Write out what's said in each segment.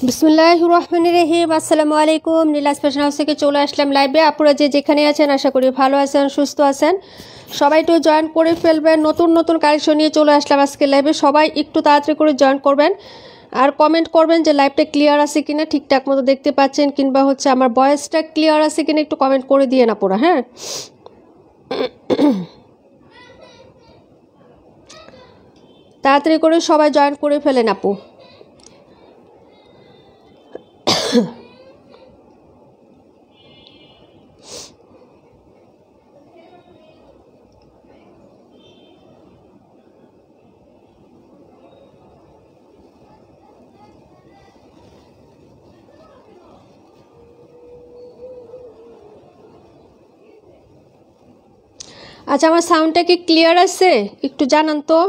বিসমিল্লাহির রহমানির রহিম। আসসালামু আলাইকুম। নীলাজ ফ্যাশন হাউস থেকে চলে আসলাম লাইভে। আপনারা যেখানে আছেন আশা করি ভালো আছেন, সুস্থ আছেন। সবাই একটু জয়েন করে ফেলবেন। নতুন নতুন কালেকশন নিয়ে চলে আসলাম আজকে লাইভে। সবাই একটু তাড়াতাড়ি করে জয়েন করবেন আর কমেন্ট করবেন যে লাইভটা ক্লিয়ার আছে কিনা, ঠিকঠাক মতো দেখতে পাচ্ছেন কিংবা হচ্ছে আমার ভয়েসটা ক্লিয়ার আছে কিনা একটু কমেন্ট করে দিয়ে না পুরো। হ্যাঁ, তাড়াতাড়ি করে সবাই জয়েন করে ফেলেন আপু। আচ্ছা, আমার সাউন্ডটা কি ক্লিয়ার আছে একটু জানান তো।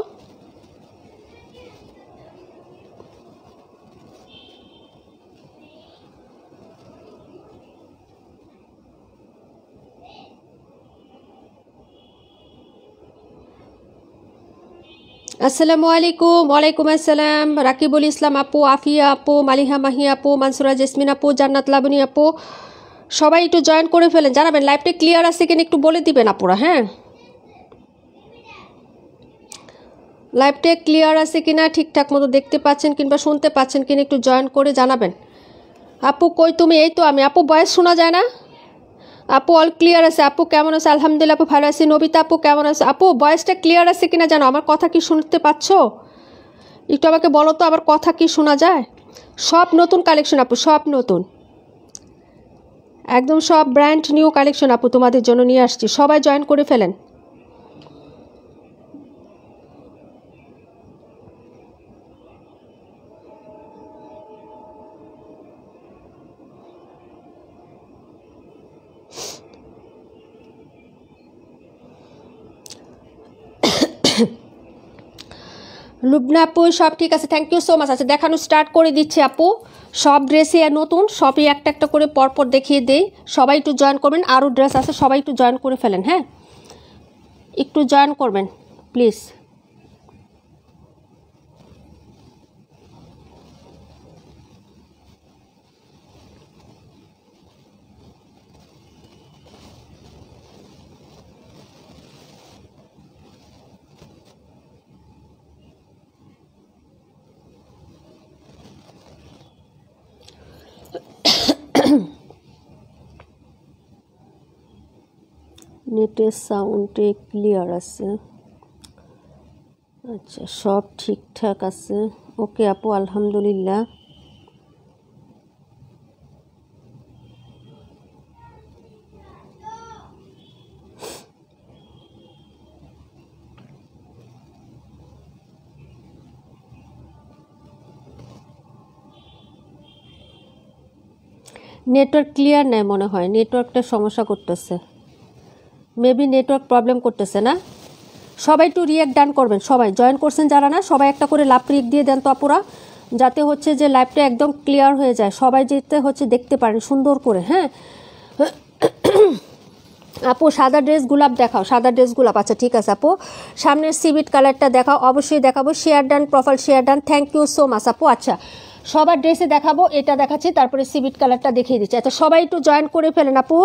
আসসালামু আলাইকুম। ওয়ালাইকুম আসসালাম। রাকিবুল ইসলাম আপু, আফিয়া আপু, মালিহা মাহি আপু, মানসুরা জেসমিন আপু, জান্নাত লাবনী আপু, সবাই একটু জয়েন করে ফেলেন। জানাবেন লাইভটা ক্লিয়ার আছে কিনা একটু বলে দিবেন আপুরা। হ্যাঁ, লাইভটা ক্লিয়ার আছে কিনা, ঠিকঠাক মতো দেখতে পাচ্ছেন কিংবা শুনতে পাচ্ছেন কিনা একটু জয়েন করে জানাবেন। আপু কই তুমি? এই তো আমি। আপু ভয়েস শোনা যায় না? আপু অল ক্লিয়ার আছে। আপু কেমন আছে? আলহামদুলিল্লাহ আপু ভালো আছি। নবিতা আপু কেমন আছে? আপু ভয়েসটা ক্লিয়ার আছে কিনা জানো? আমার কথা কি শুনতে পাচ্ছ? একটু আমাকে বলো তো, আমার কথা কি শোনা যায়? সব নতুন কালেকশন আপু, সব নতুন, একদম সব ব্র্যান্ড নিউ কালেকশন আপু তোমাদের জন্য নিয়ে আসছি। সবাই জয়েন করে ফেলেন। লুবনা আপু সব ঠিক আছে, থ্যাংক ইউ সো মাচ। আচ্ছা, দেখানো স্টার্ট করে দিচ্ছি আপু। সব ড্রেসই নতুন, সবই একটা একটা করে পরপর দেখিয়ে দেই। সবাই একটু জয়েন করবেন। আরও ড্রেস আছে, সবাই একটু জয়েন করে ফেলেন। হ্যাঁ, একটু জয়েন করবেন প্লিজ। নেটের সাউন্ডে ক্লিয়ার আছে? আচ্ছা, সব ঠিকঠাক আছে। ওকে আপু, আলহামদুলিল্লাহ। নেটওয়ার্ক ক্লিয়ার নেই মনে হয়, নেটওয়ার্কটা সমস্যা করতেছে, মেবি নেটওয়ার্ক প্রবলেম করতেছে না। সবাই একটু রিয়াক্ট ডান করবেন, সবাই জয়েন করছেন যারা না সবাই একটা করে লাভ রিক দিয়ে দেন তো আপুরা, যাতে হচ্ছে যে লাইভটা একদম ক্লিয়ার হয়ে যায়, সবাই যেতে হচ্ছে দেখতে পারেন সুন্দর করে। হ্যাঁ আপু সাদা ড্রেস গোলাপ দেখাও, সাদা ড্রেস গোলাপ, আচ্ছা ঠিক আছে আপু। সামনের সিভিট কালারটা দেখাও, অবশ্যই দেখাবো। Share done, profile share done, thank you so much আপু। আচ্ছা সবার ড্রেসে দেখাবো, এটা দেখাচ্ছি, তারপরে সিভিট কালারটা দেখিয়ে দিচ্ছি। আচ্ছা সবাই একটু জয়েন করে ফেলেন আপু।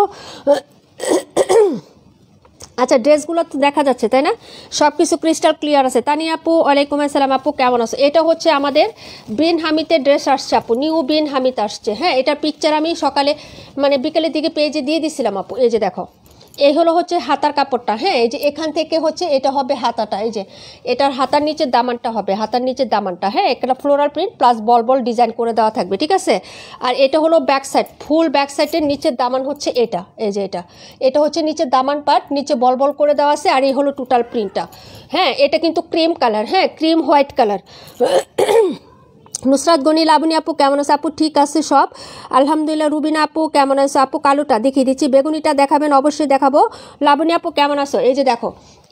আচ্ছা ড্রেসগুলো তো দেখা যাচ্ছে তাই না, সব কিছু ক্রিস্টাল ক্লিয়ার আছে। তানিয়া আপু ওয়ালাইকুম আসসালাম আপু, কেমন আছো? এটা হচ্ছে আমাদের বিন হামিদের ড্রেস আসছে আপু, নিউ বিন হামিদ আসছে। হ্যাঁ এটার পিকচার আমি সকালে মানে বিকেলের দিকে পেজে দিয়ে দিছিলাম আপু। এই যে দেখো, এই হলো হচ্ছে হাতার কাপড়টা। হ্যাঁ এই যে এখান থেকে হচ্ছে এটা হবে হাতাটা, এই যে এটার হাতার নিচের দামানটা হবে, হাতার নিচের দামানটা। হ্যাঁ একটা ফ্লোরাল প্রিন্ট প্লাস বল বল ডিজাইন করে দেওয়া থাকবে, ঠিক আছে। আর এটা হলো ব্যাক সাইড, ফুল ব্যাক সাইডের নিচের দামান হচ্ছে এটা, এই যে এটা হচ্ছে নিচের দামান পার্ট, নিচে বল বল করে দেওয়া আছে। আর এই হলো টোটাল প্রিন্টটা। হ্যাঁ এটা কিন্তু ক্রিম কালার, হ্যাঁ cream white colour. Nusrat Goni Laboni আপু কেমন আছে? আপু ঠিক আছে সব আলহামদুলিল্লাহ। রুবিনা আপু কেমন আছো? আপু কালোটা দেখিয়ে দিচ্ছি, বেগুনিটা দেখাবেন? অবশ্যই দেখাবো। লাবণী আপু কেমন আছো? এই যে দেখো,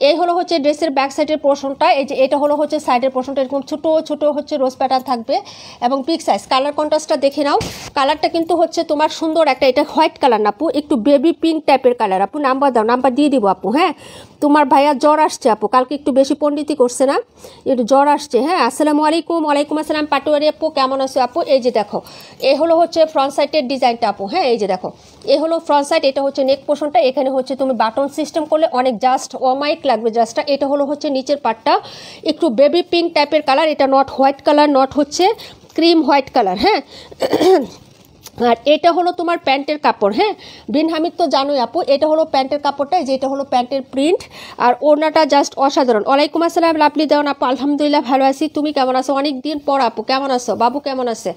এই হলো হচ্ছে ড্রেসের ব্যাক সাইডের পোর্শনটা, এই যে এটা হলো হচ্ছে সাইডের পোর্শনটা, এরকম ছোট ছোট হচ্ছে রোজ প্যাটার্ন থাকবে এবং বিগ সাইজ। কালার কন্ট্রাস্টটা দেখে নাও, কালারটা কিন্তু হচ্ছে তোমার সুন্দর একটা, এটা হোয়াইট কালার না আপু, একটু বেবি পিঙ্ক টাইপের কালার। আপু নাম্বার দাও, নাম্বার দিয়ে দিব আপু। হ্যাঁ তোমার ভাইয়া জ্বর আসছে আপু, কালকে একটু বেশি পণ্ডিতি করছে না, একটু জ্বর আসছে। হ্যাঁ আসসালামু আলাইকুম। ওয়ালাইকুম আসসালাম পাটোয়ারি আপু, কেমন আছো আপু? এই যে দেখো, এই হলো হচ্ছে ফ্রন্ট সাইডের ডিজাইনটা আপু। হ্যাঁ এই যে দেখো, এই হলো ফ্রন্ট সাইড, এটা হচ্ছে নেক পোর্শনটা, এখানে হচ্ছে তুমি বাটন সিস্টেম করলে অনেক জাস্ট অমাইক লাগবে জাস্টটা। এটা হলো হচ্ছে নিচের পার্টটা, একটু বেবি পিঙ্ক টাইপের কালার, এটা নট হোয়াইট কালার, নট হচ্ছে ক্রিম হোয়াইট কালার। হ্যাঁ আর এটা হলো তোমার প্যান্টের কাপড়। হ্যাঁ বিন হামিদ তো জানোই আপু, এটা হলো প্যান্টের কাপড়টা, যে এটা হলো প্যান্টের প্রিন্ট। আর ওড়নাটা জাস্ট অসাধারণ। ওয়ালাইকুম আসসালাম লাভলি দেওয়ান আপু, আলহামদুলিল্লাহ ভালো আছি, তুমি কেমন আছো? অনেক দিন পর আপু, কেমন আছো? বাবু কেমন আছে?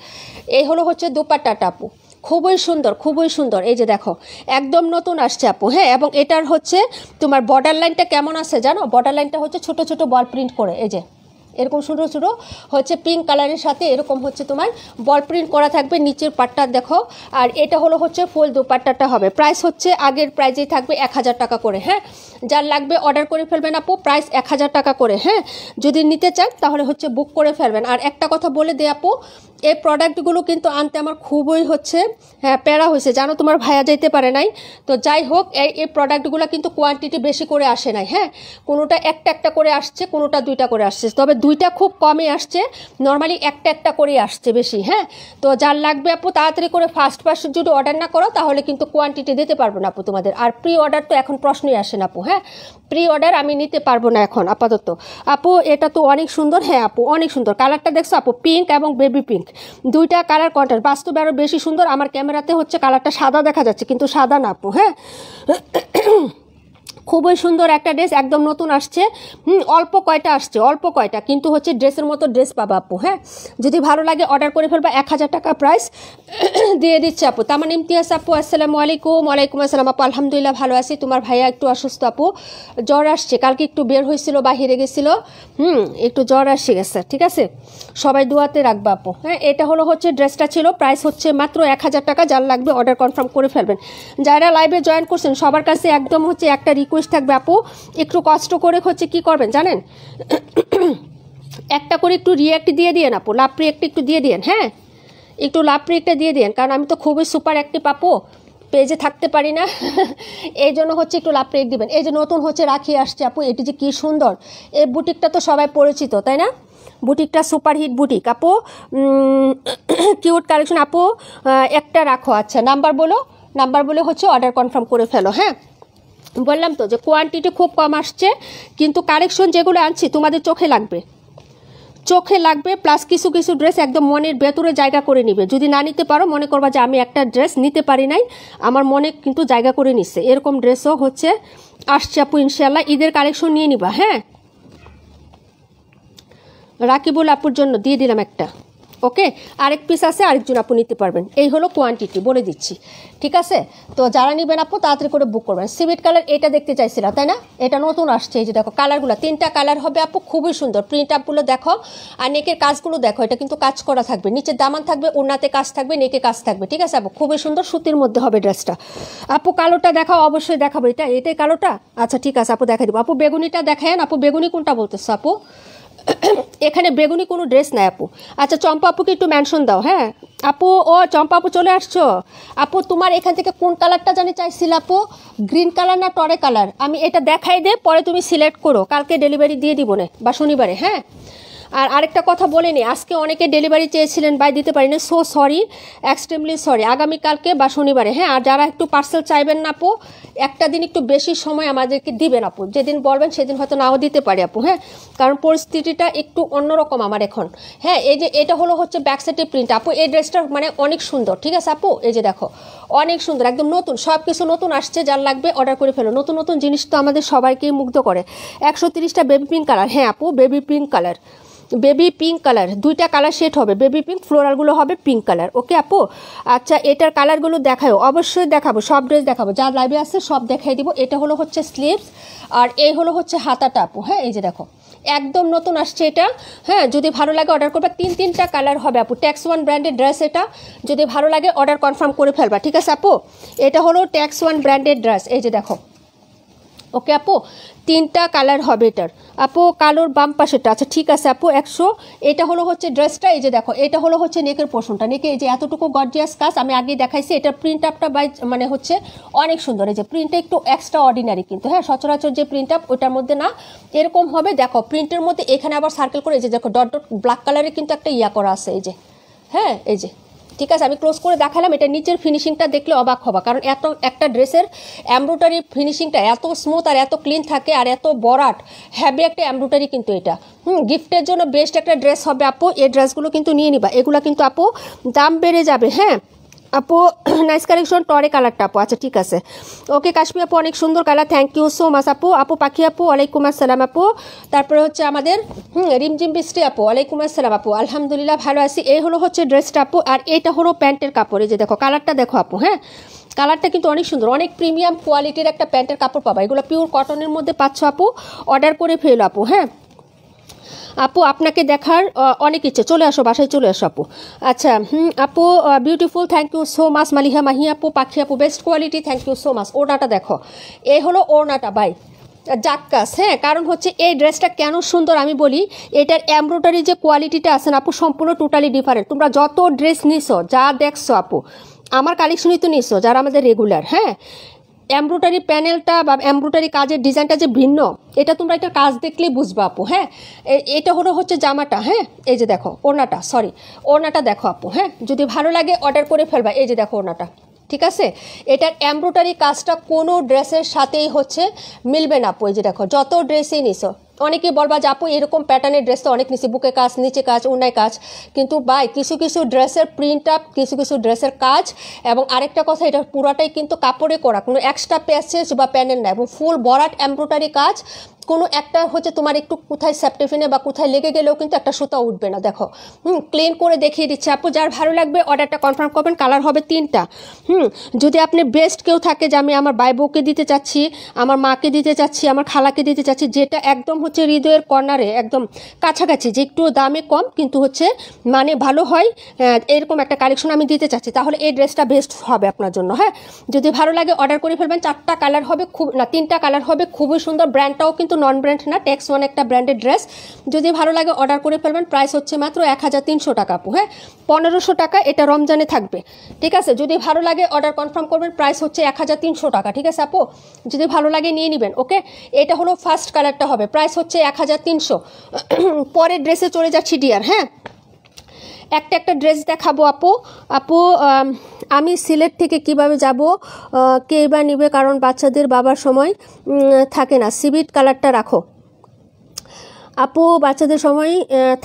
এই হলো হচ্ছে দোপাট্টাটা আপু, খুবই সুন্দর খুবই সুন্দর। এই যে দেখো একদম নতুন আসছে আপু। হ্যাঁ এবং এটার হচ্ছে তোমার বর্ডার লাইনটা কেমন আছে জানো? বর্ডার লাইনটা হচ্ছে ছোট ছোট বল প্রিন্ট করে, এই যে এরকম ছোটো ছোটো হচ্ছে পিঙ্ক কালারের সাথে এরকম হচ্ছে তোমার বল প্রিন্ট করা থাকবে নিচের পাটটা দেখো। আর এটা হলো হচ্ছে ফুল দুপাট্টাটা হবে। প্রাইস হচ্ছে আগের প্রাইজেই থাকবে 1000 টাকা করে। হ্যাঁ যার লাগবে অর্ডার করে ফেলবেন আপু, প্রাইস 1000 টাকা করে। হ্যাঁ যদি নিতে চান তাহলে হচ্ছে বুক করে ফেলবেন। আর একটা কথা বলে দে আপু, এই প্রোডাক্টগুলো কিন্তু আনতে আমার খুবই হচ্ছে প্যারা হয়েছে জানো, তোমার ভাইয়া যাইতে পারে নাই। তো যাই হোক এই প্রোডাক্টগুলো কিন্তু কোয়ান্টিটি বেশি করে আসে নাই। হ্যাঁ কোনোটা একটা একটা করে আসছে, কোনোটা দুইটা করে আসছে, তবে দুইটা খুব কমই আসছে, নর্মালি একটা একটা করে আসছে বেশি। হ্যাঁ তো যার লাগবে আপু তাড়াতাড়ি করে ফার্স্ট যদি অর্ডার না করো তাহলে কিন্তু কোয়ান্টিটি দিতে পারবো না আপু তোমাদের। আর প্রি অর্ডার তো এখন প্রশ্নই আসে না আপু। হ্যাঁ প্রি অর্ডার আমি নিতে পারবো না এখন আপাতত। আপু এটা তো অনেক সুন্দর। হ্যাঁ আপু অনেক সুন্দর কালারটা দেখছো আপু, পিঙ্ক এবং বেবি পিঙ্ক দুইটা কালার কন্ট্রাস্ট, বাস্তবে আরও বেশি সুন্দর। আমার ক্যামেরাতে হচ্ছে কালারটা সাদা দেখা যাচ্ছে কিন্তু সাদা না আপু। হ্যাঁ খুবই সুন্দর একটা ড্রেস, একদম নতুন আসছে। অল্প কয়টা আসছে, অল্প কয়টা, কিন্তু হচ্ছে ড্রেসের মতো ড্রেস পাবা আপু। হ্যাঁ যদি ভালো লাগে অর্ডার করে ফেলবা, 1000 টাকা প্রাইস দিয়ে দিচ্ছে আপু। তামান ইমতিয়াজ আপু আসসালামু আলাইকুম। ওয়ালাইকুম আসসালাম আপু, আলহামদুলিল্লাহ ভালো আছি। তোমার ভাইয়া একটু অসুস্থ আপু, জ্বর আসছে, কালকে একটু বের হয়েছিল বাহিরে গেছিল, একটু জ্বর আসে গেছে, ঠিক আছে সবাই দোয়াতে রাখবা আপু। হ্যাঁ এটা হলো হচ্ছে ড্রেসটা ছিল, প্রাইস হচ্ছে মাত্র 1000 টাকা। যার লাগবে অর্ডার কনফার্ম করে ফেলবেন। যারা লাইভে জয়েন করছেন সবার কাছে একদম হচ্ছে একটা রিকোয়েস্ট থাকবে আপু, একটু কষ্ট করে হচ্ছে কি করবেন জানেন, একটা করে একটু রিয়াক্ট দিয়ে দিয়েন আপু, লাভ রিয়াক্ট একটু দিয়ে দিয়েন। হ্যাঁ একটু লাভ রিয়াক্টটা দিয়ে দিয়েন, কারণ আমি তো খুবই সুপার অ্যাক্টিভ আপু, পেজে থাকতে পারি না, এই জন্য হচ্ছে একটু লাভ রিয়াক্ট দিবেন। এই যে নতুন হচ্ছে রাখি আসছে আপু, এটি যে কি সুন্দর, এই বুটিকটা তো সবাই পরিচিত তাই না, বুটিকটা সুপার হিট বুটিক আপু, কিউট কালেকশন আপু। একটা রাখো, আচ্ছা নাম্বার বলো, নাম্বার বলে হচ্ছে অর্ডার কনফার্ম করে ফেলো। হ্যাঁ বললাম তো যে কোয়ান্টিটি খুব কম আসছে, কিন্তু কালেকশন যেগুলো আনছি তোমাদের চোখে লাগবে, চোখে লাগবে, প্লাস কিছু কিছু ড্রেস একদম মনের ভেতরে জায়গা করে নিবে। যদি না নিতে পারো মনে করবা যে আমি একটা ড্রেস নিতে পারি নাই, আমার মনে কিন্তু জায়গা করে নিচ্ছে, এরকম ড্রেসও হচ্ছে আসছে আপু ইনশাল্লাহ। ঈদের কালেকশন নিয়ে নিবা। হ্যাঁ রাকিবুল আপুর জন্য দিয়ে দিলাম একটা, ওকে, আরেক পিস আছে, আরেকজন আপু নিতে পারবেন। এই হলো কোয়ান্টিটি, বলে দিচ্ছি, ঠিক আছে? তো যারা নেবেন আপু তাড়াতাড়ি করে বুক করবেন। সিভিট কালার এটা দেখতে চাইছিলাম, তাই না? এটা নতুন আসছে, এই যে দেখো কালারগুলো, 3টা কালার হবে আপু, খুবই সুন্দর। প্রিন্ট আপগুলো দেখো, আর নেকের কাজগুলো দেখো, এটা কিন্তু কাজ করা থাকবে, নিচে দামান থাকবে, ওড়নাতে কাজ থাকবে, নেকে কাজ থাকবে, ঠিক আছে আপু? খুবই সুন্দর, সুতির মধ্যে হবে ড্রেসটা। আপু কালোটা দেখাও, অবশ্যই দেখাবো। এটাই কালোটা? আচ্ছা ঠিক আছে আপু, দেখা দিব। আপু বেগুনিটা দেখায়েন। আপু বেগুনি কোনটা বলতেছো আপু? এখানে বেগুনি কোনো ড্রেস নাই আপু। আচ্ছা চম্পা আপুকে একটু মেনশন দাও। হ্যাঁ আপু, ও চম্পা আপু চলে আসছো। আপু তোমার এখান থেকে কোন কালারটা জানি চাইছিল আপু? গ্রিন কালার না টরে কালার? আমি এটা দেখাই দে, পরে তুমি সিলেক্ট করো, কালকে ডেলিভারি দিয়ে দিব না, বা শনিবারে। হ্যাঁ, আর আরেকটা কথা বলে নি, আজকে অনেকে ডেলিভারি চেয়েছিলেন, বাই দিতে পারিনি, সো সরি, এক্সট্রিমলি সরি। আগামীকালকে বা শনিবারে। হ্যাঁ, আর যারা একটু পার্সেল চাইবেন না আপু, একটা দিন একটু বেশি সময় আমাদেরকে দিবেন আপু, যেদিন বলবেন সেদিন হয়তো নাও দিতে পারি আপু। হ্যাঁ, কারণ পরিস্থিতিটা একটু অন্যরকম আমার এখন। হ্যাঁ, এই যে এটা হচ্ছে ব্যাক সাইডের প্রিন্ট আপু, এই ড্রেসটা মানে অনেক সুন্দর, ঠিক আছে আপু? এই যে দেখো, অনেক সুন্দর, একদম নতুন, সব কিছু নতুন আসছে, যার লাগবে অর্ডার করে ফেলো। নতুন নতুন জিনিস তো আমাদের সবাইকেই মুগ্ধ করে। 130টা বেবি পিঙ্ক কালার। হ্যাঁ আপু, baby pink colour, baby pink colour, 2টা কালার সেট হবে, বেবি পিঙ্ক, ফ্লোরালগুলো হবে পিঙ্ক কালার। ওকে আপু, আচ্ছা এটার কালারগুলো দেখাও, অবশ্যই দেখাবো, সব ড্রেস দেখাবো, যা লাইভে আছে সব দেখাই দিব। এটা হচ্ছে স্লিভস, আর এই হচ্ছে হাতাটা আপু। হ্যাঁ, এই যে দেখো, একদম নতুন আসছে এটা। হ্যাঁ, যদি ভালো লাগে অর্ডার করবে, 3টা কালার হবে আপু। ট্যাক্স ওয়ান ব্র্যান্ডের ড্রেস এটা, যদি ভালো লাগে অর্ডার কনফার্ম করে ফেলবা, ঠিক আছে আপু? এটা হলো ট্যাক্স ওয়ান ব্র্যান্ডের ড্রেস, এই যে দেখো। ওকে আপু, 3টা কালার হবে এটার আপু, কালোর বাম পাশেটা। আচ্ছা ঠিক আছে আপু, 100। এটা হচ্ছে ড্রেসটা, এই যে দেখো, এটা হচ্ছে নেকের পোর্শনটা, নেকে এই যে এতটুকু গর্জিয়াস কাজ, আমি আগেই দেখাইছি। এটার প্রিন্ট আপটা মানে হচ্ছে অনেক সুন্দর, এই যে প্রিন্টটা একটু এক্সট্রা অর্ডিনারি কিন্তু। হ্যাঁ, সচরাচর যে প্রিন্ট আপ ওটার মধ্যে না, এরকম হবে। দেখো প্রিন্টের মধ্যে এখানে আবার সার্কেল করে, এই যে দেখো ডট ডট ব্ল্যাক কালারের কিন্তু একটা ইয়া করা আছে, এই যে। হ্যাঁ, এই যে, ঠিক আছে, আমি ক্লোজ করে দেখালাম। এটা নিচের ফিনিশিংটা দেখলে অবাক হবা, কারণ এত একটা ড্রেসের এমব্রয়ডারি ফিনিশিংটা এত স্মুথ আর এত ক্লিন থাকে, আর এত বরাট হ্যাভি একটা এমব্রয়ডারি কিন্তু এটা। গিফটের জন্য বেস্ট একটা ড্রেস হবে আপু। এই ড্রেসগুলো কিন্তু নিয়ে নিবা, এগুলো কিন্তু আপু দাম বেড়ে যাবে। হ্যাঁ আপু, নাইস কালেকশন, টরে কালারটা আপু। আচ্ছা ঠিক আছে, ওকে কাশ্মীর আপু, অনেক সুন্দর colour, thank you so much আপু। আপু পাখি আপু, ওয়ালাইকুম আসসালাম আপু। তারপরে হচ্ছে আমাদের রিমঝিম বৃষ্টি আপু, ওয়ালাইকুম আসসালাম আপু। আলহামদুলিল্লাহ ভালো আছি। এই হচ্ছে ড্রেসটা আপু, আর এটা হলো প্যান্টের কাপড়। এই যে দেখো কালারটা দেখো আপু। হ্যাঁ, কালারটা কিন্তু অনেক সুন্দর, অনেক প্রিমিয়াম কোয়ালিটির একটা প্যান্টের কাপড় পাবা। এগুলো পিওর কটনের মধ্যে পাচ্ছ আপু, অর্ডার করে ফেলো আপু। হ্যাঁ আপু, আপনাকে দেখার অনেক ইচ্ছে, চলে আসো, বাসায় চলে আসো আপু। আচ্ছা আপু, beautiful, thank you so much. Maliha Mahi আপু, পাখি আপু, best quality, thank you so much. ওড়নাটা দেখো, এই হলো ওড়নাটা বাই জাক্কাস। হ্যাঁ, কারণ হচ্ছে এই ড্রেসটা কেন সুন্দর আমি বলি, এটার এমব্রয়ডারি যে কোয়ালিটিটা আছে না আপু, সম্পূর্ণ টোটালি ডিফারেন্ট। তোমরা যত ড্রেস নিছো, যা দেখছো আপু, আমার কালেকশনই তো নিছো যারা আমাদের রেগুলার। হ্যাঁ, এমব্রয়ডারি প্যানেলটা বা এমব্রয়ডারি কাজের ডিজাইনটা যে ভিন্ন, এটা তোমরা এটার কাজ দেখলেই বুঝবা আপু। হ্যাঁ, এটা হচ্ছে জামাটা। হ্যাঁ, এই যে দেখো ওড়নাটা, সরি ওড়নাটা দেখো আপু। হ্যাঁ, যদি ভালো লাগে অর্ডার করে ফেলবা। এই যে দেখো ওড়নাটা, ঠিক আছে? এটার এমব্রয়ডারি কাজটা কোনো ড্রেসের সাথেই মিলবে না আপু। এই যে দেখো, যত ড্রেসই নিছো, অনেকেই বলবা যে আপু এরকম প্যাটার্নের ড্রেস তো অনেক নিছি, বুকে কাজ, নিচে কাজ, ওড়নায় কাজ, কিন্তু বাই কিছু কিছু ড্রেসের প্রিন্ট আপ, কিছু কিছু ড্রেসের কাজ, এবং আরেকটা কথা, এটা পুরাটাই কিন্তু কাপড়ে করা, কোনো এক্সট্রা প্যাচেস বা প্যানেল না, এবং ফুল বরাট এমব্রয়ডারি কাজ। কোনো একটা তোমার একটু কোথায় সেপ্টেফিনে বা কোথায় লেগে গেলেও কিন্তু একটা সুতা উঠবে না। দেখো ক্লিন করে দেখিয়ে দিচ্ছে আপু, যার ভালো লাগবে অর্ডারটা কনফার্ম করবেন। কালার হবে 3টা। যদি আপনি বেস্ট কেউ থাকে যে আমি আমার ভাই বউকে দিতে চাচ্ছি, আমার মাকে দিতে চাচ্ছি, আমার খালাকে দিতে চাচ্ছি, যেটা একদম হৃদয়ের কর্নারে, একদম কাছাকাছি, যে একটু দামে কম কিন্তু মানে ভালো হয়, এরকম একটা কালেকশন আমি দিতে চাচ্ছি, তাহলে এই ড্রেসটা বেস্ট হবে আপনার জন্য। হ্যাঁ, যদি ভালো লাগে অর্ডার করে ফেলবেন। 4টা কালার হবে, 3টা কালার হবে, খুবই সুন্দর। ব্র্যান্ডটাও কিন্তু নন ব্র্যান্ড না, ট্যাক্স ওয়ান একটা ব্র্যান্ডের ড্রেস। যদি ভালো লাগে অর্ডার করে ফেলবেন। প্রাইস মাত্র 1300 টাকা আপু। হ্যাঁ, 1500 টাকা এটা রমজানে থাকবে, ঠিক আছে? যদি ভালো লাগে অর্ডার কনফার্ম করবেন। প্রাইস 1300 টাকা, ঠিক আছে আপু? যদি ভালো লাগে নিয়ে নেবেন। ওকে, এটা হলো ফার্স্ট কালারটা হবে, প্রাইস 1300। পরের ড্রেসে চলে যাচ্ছি ডিয়ার। হ্যাঁ, একটা ড্রেস দেখাবো আপু। আপু আমি সিলেট থেকে কিভাবে যাব, কে বা নিবে, কারণ বাচ্চাদের বাবার সময় থাকে না। সিভিট কালারটা রাখো আপু, বাচ্চাদের সময়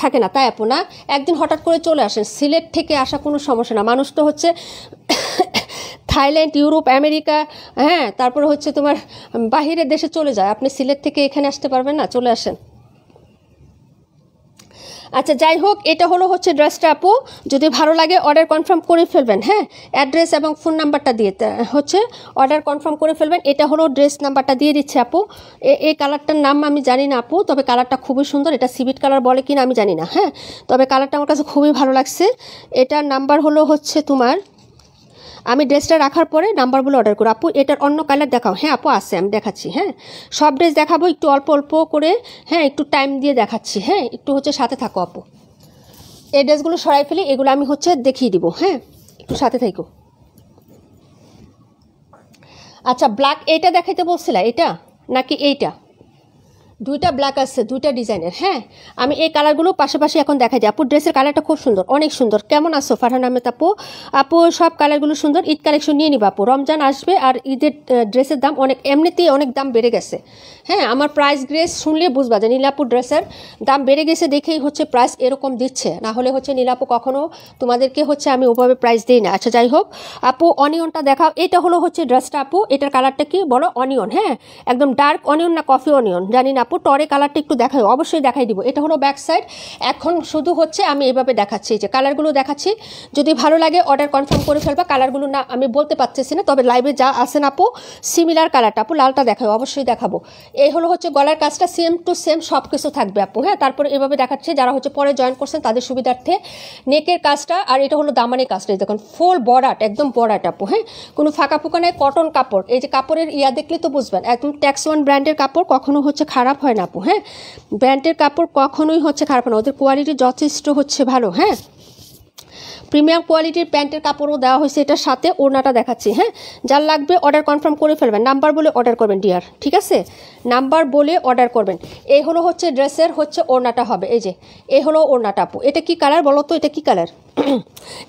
থাকে না, তাই আপু না, একদিন হঠাৎ করে চলে আসেন। সিলেট থেকে আসা কোনো সমস্যা না, মানুষ তো থাইল্যান্ড, ইউরোপ, আমেরিকা, হ্যাঁ, তারপরে তোমার বাহিরের দেশে চলে যায়। আপনি সিলেট থেকে এখানে আসতে পারবেন না, চলে আসেন। আচ্ছা যাই হোক, এটা হচ্ছে ড্রেসটা আপু, যদি ভালো লাগে অর্ডার কনফার্ম করে ফেলবেন। হ্যাঁ, অ্যাড্রেস এবং ফোন নাম্বারটা দিয়ে হচ্ছে অর্ডার কনফার্ম করে ফেলবেন। এটা হলো ড্রেস নাম্বারটা দিয়ে দিচ্ছে আপু। এই কালারটার নাম আমি জানি না আপু, তবে কালারটা খুবই সুন্দর। এটা সিভিট কালার বলে কিনা আমি জানি না। হ্যাঁ, তবে কালারটা আমার কাছে খুবই ভালো লাগছে। এটার নাম্বার হচ্ছে তোমার, আমি ড্রেসটা রাখার পরে নাম্বারগুলো অর্ডার করো আপু। এটার অন্য কালার দেখাও। হ্যাঁ আপু আছে, আমি দেখাচ্ছি। হ্যাঁ, সব ড্রেস দেখাবো একটু অল্প অল্প করে। হ্যাঁ, একটু টাইম দিয়ে দেখাচ্ছি। হ্যাঁ, একটু সাথে থাকো আপু। এই ড্রেসগুলো সরাই ফেলি, এগুলো আমি দেখিয়ে দিব। হ্যাঁ, একটু সাথে থাকো। আচ্ছা, ব্ল্যাক এইটা দেখাইতে বলছিলা, এটা নাকি এইটা? দুইটা ব্ল্যাক আছে, দুইটা ডিজাইনের। হ্যাঁ, আমি এই কালারগুলো পাশাপাশি এখন দেখাই দিই আপু। ড্রেসের কালারটা খুব সুন্দর, অনেক সুন্দর। কেমন আছো ফারহান আহমেদ আপু? আপু সব কালারগুলো সুন্দর। ঈদ কালেকশন নিয়ে নিবা আপু, রমজান আসবে আর ঈদের ড্রেসের দাম এমনিতেই অনেক দাম বেড়ে গেছে। হ্যাঁ, আমার প্রাইস গ্রেস শুনলে বুঝবা যে নীলাপু ড্রেসের দাম বেড়ে গেছে দেখেই প্রাইস এরকম দিচ্ছে, না হলে নীলাপু কখনো তোমাদেরকে আমি ওভাবে প্রাইস দিই না। আচ্ছা যাই হোক আপু, অনিয়নটা দেখাও। এটা হচ্ছে ড্রেসটা আপু। এটার কালারটা কি বলো? অনিয়ন। হ্যাঁ, একদম ডার্ক অনিয়ন না কফি অনিয়ন জানি না আপু। টরে কালারটা একটু দেখাই, অবশ্যই দেখাই দিব। এটা ব্যাক সাইড। এখন শুধু আমি এইভাবে দেখাচ্ছি, যে কালারগুলো দেখাচ্ছি। যদি ভালো লাগে অর্ডার কনফার্ম করে ফেলবা। কালারগুলো না আমি বলতে পারতেছি না, তবে লাইভে যা আছেন আপু সিমিলার কালারটা আপু। লালটা দেখাও, অবশ্যই দেখাবো। এই হচ্ছে গলার কাজটা সেম টু সেম সব কিছু থাকবে আপু। হ্যাঁ, তারপরে এভাবে দেখাচ্ছে, যারা পরে জয়েন করছেন তাদের সুবিধার্থে নেকের কাজটা। আর এটা দামানের কাজটা, দেখুন ফুল বড়াট, একদম বড়াট আপু। হ্যাঁ, কোনো ফাঁকা ফুকা নেই, কটন কাপড়। এই যে কাপড়ের দেখলে তো বুঝবেন, একদম ট্যাক্স ওয়ান ব্র্যান্ডের কাপড়, কখনো খারাপ হয় না আপু। হ্যাঁ, ব্র্যান্ডের কাপড় কখনোই খারাপ হয় না, ওদের কোয়ালিটি যথেষ্ট ভালো। হ্যাঁ, প্রিমিয়াম কোয়ালিটির প্যান্টের কাপড়ও দেওয়া হয়েছে এটার সাথে। ওড়নাটা দেখাচ্ছি। হ্যাঁ, যার লাগবে অর্ডার কনফার্ম করে ফেলবেন, নাম্বার বলে অর্ডার করবেন ডিয়ার, ঠিক আছে? নাম্বার বলে অর্ডার করবেন। এই হচ্ছে ড্রেসের ওড়নাটা হবে। এই যে এই ওড়নাটা আপু। এটা কি কালার বলো তো? এটা কি কালার?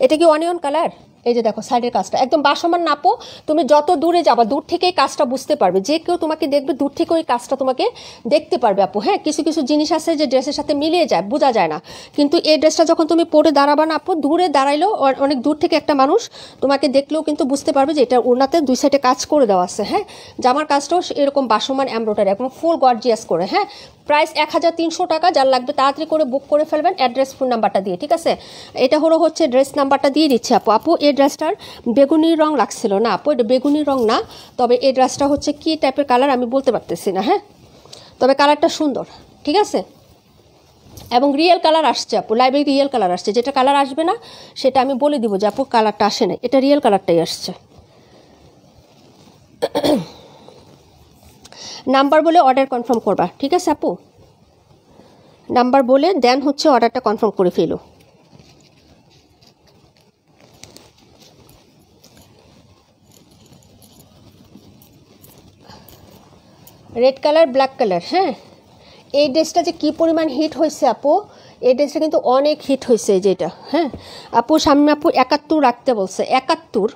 এটা কি অনিয়ন কালার? এই যে দেখো সাইডের কাজটা একদম বাসমান নাপো। তুমি যত দূরে যাবা দূর থেকেই কাজটা বুঝতে পারবে, যে কেউ তোমাকে দেখবে দূর থেকে ওই কাজটা তোমাকে দেখতে পারবে আপু। হ্যাঁ, কিছু কিছু জিনিস আছে যে ড্রেসের সাথে মিলিয়ে যায়, বোঝা যায় না। কিন্তু এই ড্রেসটা যখন তুমি পরে দাঁড়াবা না আপু, দূরে দাঁড়াইলেও অনেক দূর থেকে একটা মানুষ তোমাকে দেখলেও কিন্তু বুঝতে পারবে যে এটা ওড়নাতে দুই সাইডে কাজ করে দেওয়া আছে। হ্যাঁ, জামার কাজটাও এরকম বাসমান এমব্রয়ডারি, একদম ফুল গর্জিয়াস করে। হ্যাঁ, প্রাইস 1300 টাকা। যার লাগবে তাড়াতাড়ি করে বুক করে ফেলবেন অ্যাড্রেস ফোন নাম্বারটা দিয়ে, ঠিক আছে? এটা হচ্ছে ড্রেস নাম্বারটা দিয়ে দিচ্ছে আপু। আপু এই ড্রেসটার বেগুনি রং লাগছিল না আপু, এটা বেগুনি রং না। তবে এই ড্রেসটা কি টাইপের কালার আমি বলতে পারতেছি না। হ্যাঁ, তবে কালারটা সুন্দর, ঠিক আছে? এবং রিয়েল কালার আসছে আপু, লাইভে রিয়েল কালার আসছে। যেটা কালার আসবে না সেটা আমি বলে দিব যে আপু কালারটা আসে না, এটা রিয়েল কালারটাই আসছে। নাম্বার বলে অর্ডার কনফার্ম করবা, ঠিক আছে আপু? নাম্বার বলে দেন অর্ডারটা কনফার্ম করে ফেলো। Red colour, black colour. হ্যাঁ, এই ড্রেসটা যে কী পরিমাণ হিট হয়েছে আপু, এই ড্রেসটা কিন্তু অনেক হিট হয়েছে যেটা। হ্যাঁ আপু, শামিমা আপু 71 রাখতে বলছে। 71?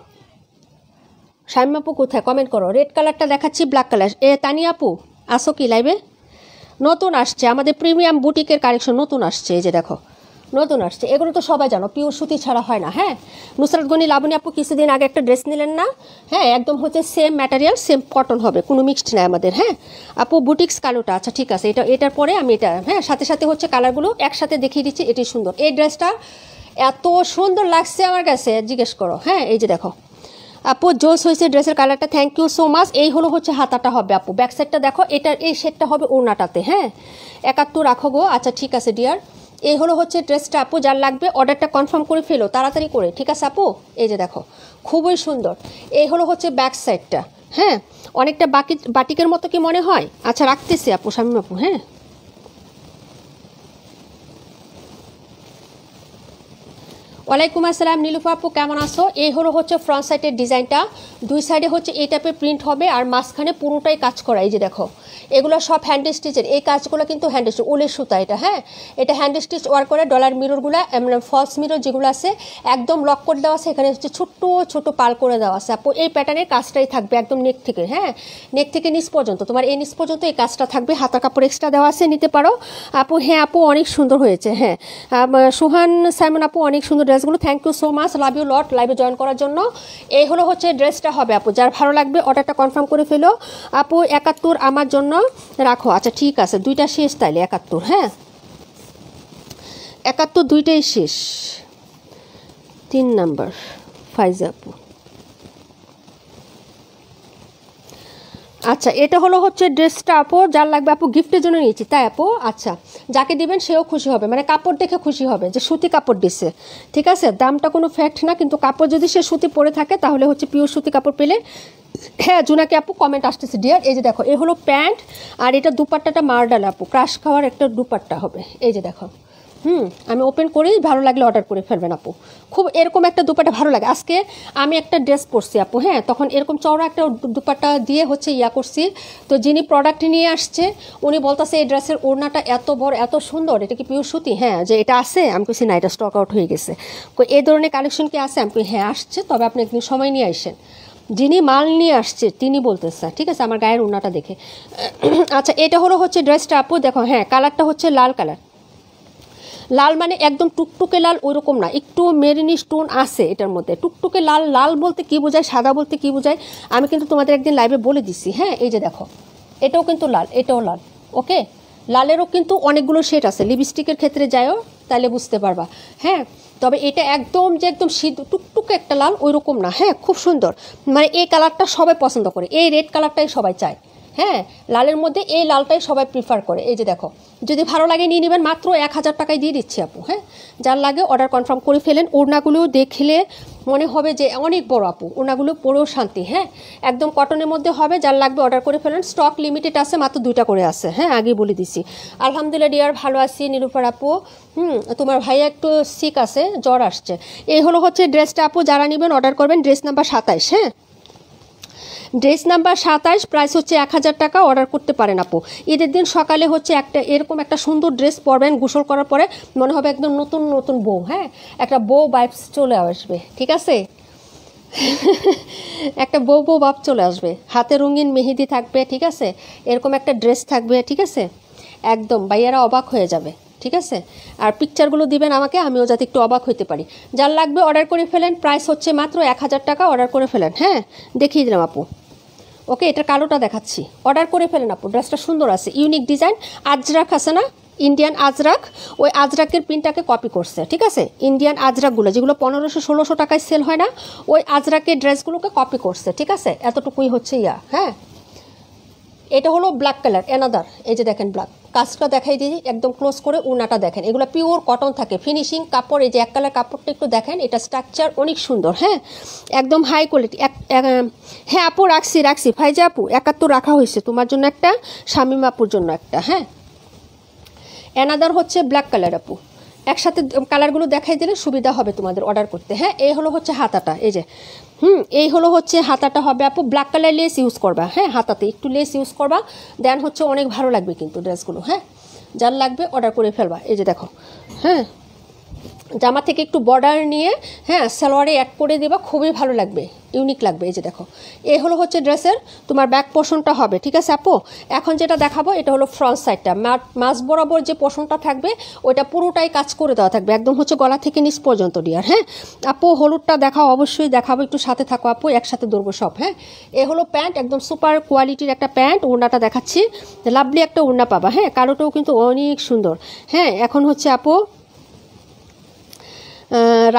শামিমা আপু কোথায়? কমেন্ট করো। রেড কালারটা দেখাচ্ছি, ব্ল্যাক কালার। তানি আপু আসো কি লাইভে? নতুন আসছে আমাদের প্রিমিয়াম বুটিকের কালেকশন, নতুন আসছে। এই যে দেখো নতুন আসছে, এগুলো তো সবাই জানো পিওর সুতি ছাড়া হয় না। হ্যাঁ, নুসরাত গনি লাবণী আপু কিছুদিন আগে একটা ড্রেস নিলেন না? হ্যাঁ, একদম সেম ম্যাটেরিয়াল, সেম কটন হবে, কোনো মিক্সড নাই আমাদের। হ্যাঁ আপু, বুটিক্স কালোটা। আচ্ছা ঠিক আছে, এটার পরে আমি এটা সাথে সাথে কালারগুলো একসাথে দেখিয়ে দিচ্ছি। এটাই সুন্দর, এই ড্রেসটা এত সুন্দর লাগছে আমার কাছে, জিজ্ঞেস করো। হ্যাঁ, এই যে দেখো আপু, জোস হয়েছে ড্রেসের কালারটা, থ্যাংক ইউ সো মাচ। এই হাতাটা হবে আপু, ব্যাক সাইডটা দেখো, এটার এই শেডটা হবে ওড়নাটাতে। হ্যাঁ, 71 রাখো গো। আচ্ছা ঠিক আছে ডিয়ার, এই ড্রেসটা আপু। যার লাগবে অর্ডারটা কনফার্ম করে ফেলো তাড়াতাড়ি করে, ঠিক আছে আপু? এই যে দেখো খুবই সুন্দর। এই ব্যাক সাইডটা। হ্যাঁ, অনেকটা বাটিকের মতো কি মনে হয়? আচ্ছা রাখতেছি আপু, শামিম আপু। হ্যাঁ, ওয়ালাইকুম আসসালাম নীলুফা আপু, কেমন আছো? এই ফ্রন্ট সাইডের ডিজাইনটা, দুই সাইডে এই টাইপের প্রিন্ট হবে, আর মাঝখানে পুরোটাই কাজ করা। এই যে দেখো এগুলো সব হ্যান্ড স্টিচের, এই কাজগুলো কিন্তু হ্যান্ড স্টিচ, উলের সুতা এটা। হ্যাঁ, এটা হ্যান্ড স্টিচ ওয়ার্ক করে। ডলার মিররগুলো মানে ফলস মিরর যেগুলো আছে একদম লক করে দেওয়া আছে, এখানে ছোট্ট ছোট পাল করে দেওয়া আছে আপু। এই প্যাটার্নের কাজটাই থাকবে একদম নেক থেকে। হ্যাঁ, নেক থেকে নিচ পর্যন্ত, তোমার এই নিচ পর্যন্ত এই কাজটা থাকবে। হাতা কাপড় এক্সট্রা দেওয়া আছে, নিতে পারো আপু। হ্যাঁ আপু, অনেক সুন্দর হয়েছে। হ্যাঁ, সুহান সাইমন আপু, অনেক সুন্দর ড্রেসগুলো, thank you so much, love you lot লাইভে জয়েন করার জন্য। এই ড্রেসটা হবে আপু, যার ভালো লাগবে অর্ডারটা কনফার্ম করে ফেলো আপু। 71 আমার জন্য রাখো। আচ্ছা ঠিক আছে, দুইটা শেষ তাইলে 71। হ্যাঁ, 71 দুইটাই শেষ। 3 নাম্বার ফাইজা আপু। আচ্ছা এটা হচ্ছে ড্রেসটা আপু, যার লাগবে আপু গিফটের জন্য নিয়েছি তাই আপু। আচ্ছা যাকে দিবেন সেও খুশি হবে, মানে কাপড় দেখে খুশি হবে যে সুতি কাপড় দিছে, ঠিক আছে। দামটা কোনো ফ্যাক্ট না, কিন্তু কাপড় যদি সে সুতি পরে থাকে তাহলে হচ্ছে পিওর সুতি কাপড় পেলে। হ্যাঁ জুনাকি আপু কমেন্ট আসতেছে ডিয়ার। এই যে দেখো এ হলো প্যান্ট, আর এটা দুপাট্টাটা মারডাল আপু, ক্রাশ খাওয়ার একটা দুপাট্টা হবে। এই যে দেখো আমি ওপেন করি, ভালো লাগলে অর্ডার করে ফেলবেন আপু। খুব এরকম একটা দুপাট্টা ভালো লাগে। আজকে আমি একটা ড্রেস পরছি আপু, হ্যাঁ তখন এরকম চওড়া একটা দুপাট্টা দিয়ে হচ্ছে ইয়া করছি। তো যিনি প্রোডাক্ট নিয়ে আসছে উনি বলতেছে এই ড্রেসের ওড়নাটা এত বড় এত সুন্দর, এটা কি পিওর সুতি? হ্যাঁ যে এটা আছে। আমি বলছি না, এটা স্টক আউট হয়ে গেছে। এই ধরনের কালেকশন কি আছে? আমি হ্যাঁ আসছে, তবে আপনি একদিন সময় নিয়ে আসেন। যিনি মাল নিয়ে আসছে তিনি বলতেছে, ঠিক আছে, আমার গায়ের ওড়নাটা দেখে। আচ্ছা এটা হচ্ছে ড্রেসটা আপু, দেখো হ্যাঁ কালারটা হচ্ছে লাল কালার। লাল মানে একদম টুকটুকে লাল ওইরকম না, একটু মেরিনি স্টোন আছে এটার মধ্যে। টুকটুকে লাল, লাল বলতে কি বোঝায়, সাদা বলতে কি বোঝায় আমি কিন্তু তোমাদের একদিন লাইভে বলে দিচ্ছি। হ্যাঁ এই যে দেখো এটাও কিন্তু লাল, এটাও লাল। ওকে লালেরও কিন্তু অনেকগুলো শেড আছে, লিপস্টিকের ক্ষেত্রে যায়ও তাহলে বুঝতে পারবা। হ্যাঁ তবে এটা একদম যে একদম সিদ্ধ টুকটুকে একটা লাল ওই রকম না। হ্যাঁ খুব সুন্দর, মানে এই কালারটা সবাই পছন্দ করে, এই রেড কালারটাই সবাই চায়। হ্যাঁ লালের মধ্যে এই লালটাই সবাই প্রিফার করে। এই যে দেখো যদি ভালো লাগে নিয়ে নেবেন, মাত্র 1000 টাকায় দিয়ে দিচ্ছি আপু। হ্যাঁ যার লাগে অর্ডার কনফার্ম করে ফেলেন। ওড়নাগুলো দেখলে মনে হবে যে অনেক বড় আপু, ওড়নাগুলো পরেও শান্তি। হ্যাঁ একদম কটনের মধ্যে হবে, যার লাগবে অর্ডার করে ফেলেন। স্টক লিমিটেড আছে, মাত্র 2টা করে আছে। হ্যাঁ আগে বলে দিছি। আলহামদুলিল্লাহ ডিয়ার ভালো আছি। নিরুপার আপু তোমার ভাইয়া একটু সিক আছে, জ্বর আসছে। এই হচ্ছে ড্রেসটা আপু, যারা নেবেন অর্ডার করবেন। Dress number 27। হ্যাঁ ড্রেস নাম্বার 27, প্রাইস হচ্ছে 1000 টাকা। অর্ডার করতে পারেন আপু। ঈদের দিন সকালে হচ্ছে একটা এরকম একটা সুন্দর ড্রেস পরবেন, গোসল করার পরে মনে হবে একদম নতুন নতুন বউ। হ্যাঁ একটা বউ ভাইবস চলে আসবে, ঠিক আছে। একটা বউ বউ ভাব চলে আসবে, হাতে রঙিন মেহেদি থাকবে, ঠিক আছে, এরকম একটা ড্রেস থাকবে, ঠিক আছে। একদম ভাইয়ারা অবাক হয়ে যাবে, ঠিক আছে। আর পিকচারগুলো দিবেন আমাকে, আমিও যাতে একটু অবাক হইতে পারি। যার লাগবে অর্ডার করে ফেলেন। প্রাইস হচ্ছে মাত্র 1000 টাকা। অর্ডার করে ফেলেন। হ্যাঁ দেখিয়ে দিলাম আপু। ওকে এটার কালোটা দেখাচ্ছি, অর্ডার করে ফেলেন আপু। ড্রেসটা সুন্দর আছে, ইউনিক ডিজাইন। আজরাক আছে না, ইন্ডিয়ান আজরাক, ওই আজরাকের প্রিন্টটাকে কপি করছে, ঠিক আছে। ইন্ডিয়ান আজরাকগুলো যেগুলো 1500-1600 টাকায় সেল হয় না, ওই আজরাকের ড্রেসগুলোকে কপি করছে, ঠিক আছে। এতটুকুই হচ্ছে ইয়া। হ্যাঁ এটা হলো ব্ল্যাক কালার অ্যানাদার। এই যে দেখেন ব্ল্যাক, কাজটা দেখাই দিই একদম ক্লোজ করে। উনাটা দেখেন, এগুলো পিওর কটন থাকে, ফিনিশিং কাপড়। এই যে এক কালার কাপড়টা একটু দেখেন, এটা স্ট্রাকচার অনেক সুন্দর। হ্যাঁ একদম হাই কোয়ালিটি। হ্যাঁ আপু রাখছি ভাইজা আপু, 71 রাখা হয়েছে তোমার জন্য একটা, শামিম আপুর জন্য একটা। হ্যাঁ অ্যানাদার হচ্ছে ব্ল্যাক কালার আপু, একসাথে কালারগুলো দেখাই দিলে সুবিধা হবে তোমাদের অর্ডার করতে। হ্যাঁ এই হচ্ছে হাতাটা, এই যে এই হচ্ছে হাতাটা হবে আপু। ব্ল্যাক কালার লেস ইউজ করবা। হ্যাঁ হাতাতে একটু লেস ইউজ করবা, দেন হচ্ছে অনেক ভালো লাগবে কিন্তু ড্রেসগুলো। হ্যাঁ যার লাগবে অর্ডার করে ফেলবা। এই যে দেখো হ্যাঁ জামা থেকে একটু বর্ডার নিয়ে হ্যাঁ সালোয়ারে অ্যাড করে দেবা, খুবই ভালো লাগবে, ইউনিক লাগবে। এই যে দেখো এই হচ্ছে ড্রেসের তোমার ব্যাক পোর্শনটা হবে, ঠিক আছে আপু। এখন যেটা দেখাবো এটা হলো ফ্রন্ট সাইডটা, মাঝ বরাবর যে পোর্শনটা থাকবে ওইটা পুরোটাই কাজ করে দেওয়া থাকবে, একদম হচ্ছে গলা থেকে নিচ পর্যন্ত ডিয়ার। হ্যাঁ আপু হলুদটা দেখাও, অবশ্যই দেখাবো, একটু সাথে থাকো আপু, একসাথে ধরবো সব। হ্যাঁ এ হলো প্যান্ট, একদম সুপার কোয়ালিটির একটা প্যান্ট। ওড়নাটা দেখাচ্ছি, লাভলি একটা ওড়না পাবা। হ্যাঁ কালোটাও কিন্তু অনেক সুন্দর। হ্যাঁ এখন হচ্ছে আপু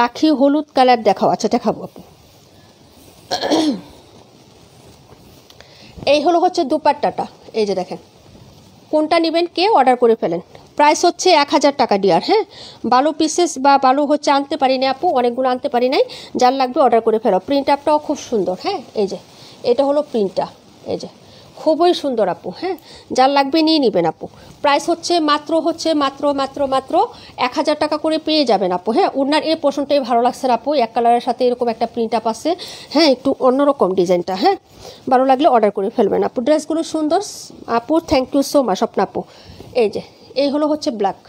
রাখি হলুদ কালার দেখাও। আচ্ছা দেখাবো আপু। এই হচ্ছে দুপাট্টাটা, এই যে দেখেন। কোনটা নেবেন কে অর্ডার করে ফেলেন। প্রাইস হচ্ছে 1000 টাকা ডিয়ার। হ্যাঁ বালু পিসেস বা বালু হচ্ছে আনতে পারি না আপু, অনেকগুলো আনতে পারি নাই, যার লাগবে অর্ডার করে ফেলো। প্রিন্ট আপটাও খুব সুন্দর। হ্যাঁ এই যে এটা হলো প্রিন্টটা, এই যে খুবই সুন্দর আপু। হ্যাঁ যার লাগবে নিয়ে নেবেন আপু। প্রাইস হচ্ছে মাত্র 1000 টাকা করে পেয়ে যাবেন আপু। হ্যাঁ ওনার এই পোর্শনটাই ভালো লাগছে আপু, এক কালারের সাথে এরকম একটা প্রিন্ট আপ আছে। হ্যাঁ একটু অন্যরকম ডিজাইনটা। হ্যাঁ ভালো লাগলে অর্ডার করে ফেলবেন আপু। ড্রেসগুলো সুন্দর আপু, thank you so much Swapna আপু। এই যে এই হচ্ছে ব্ল্যাক।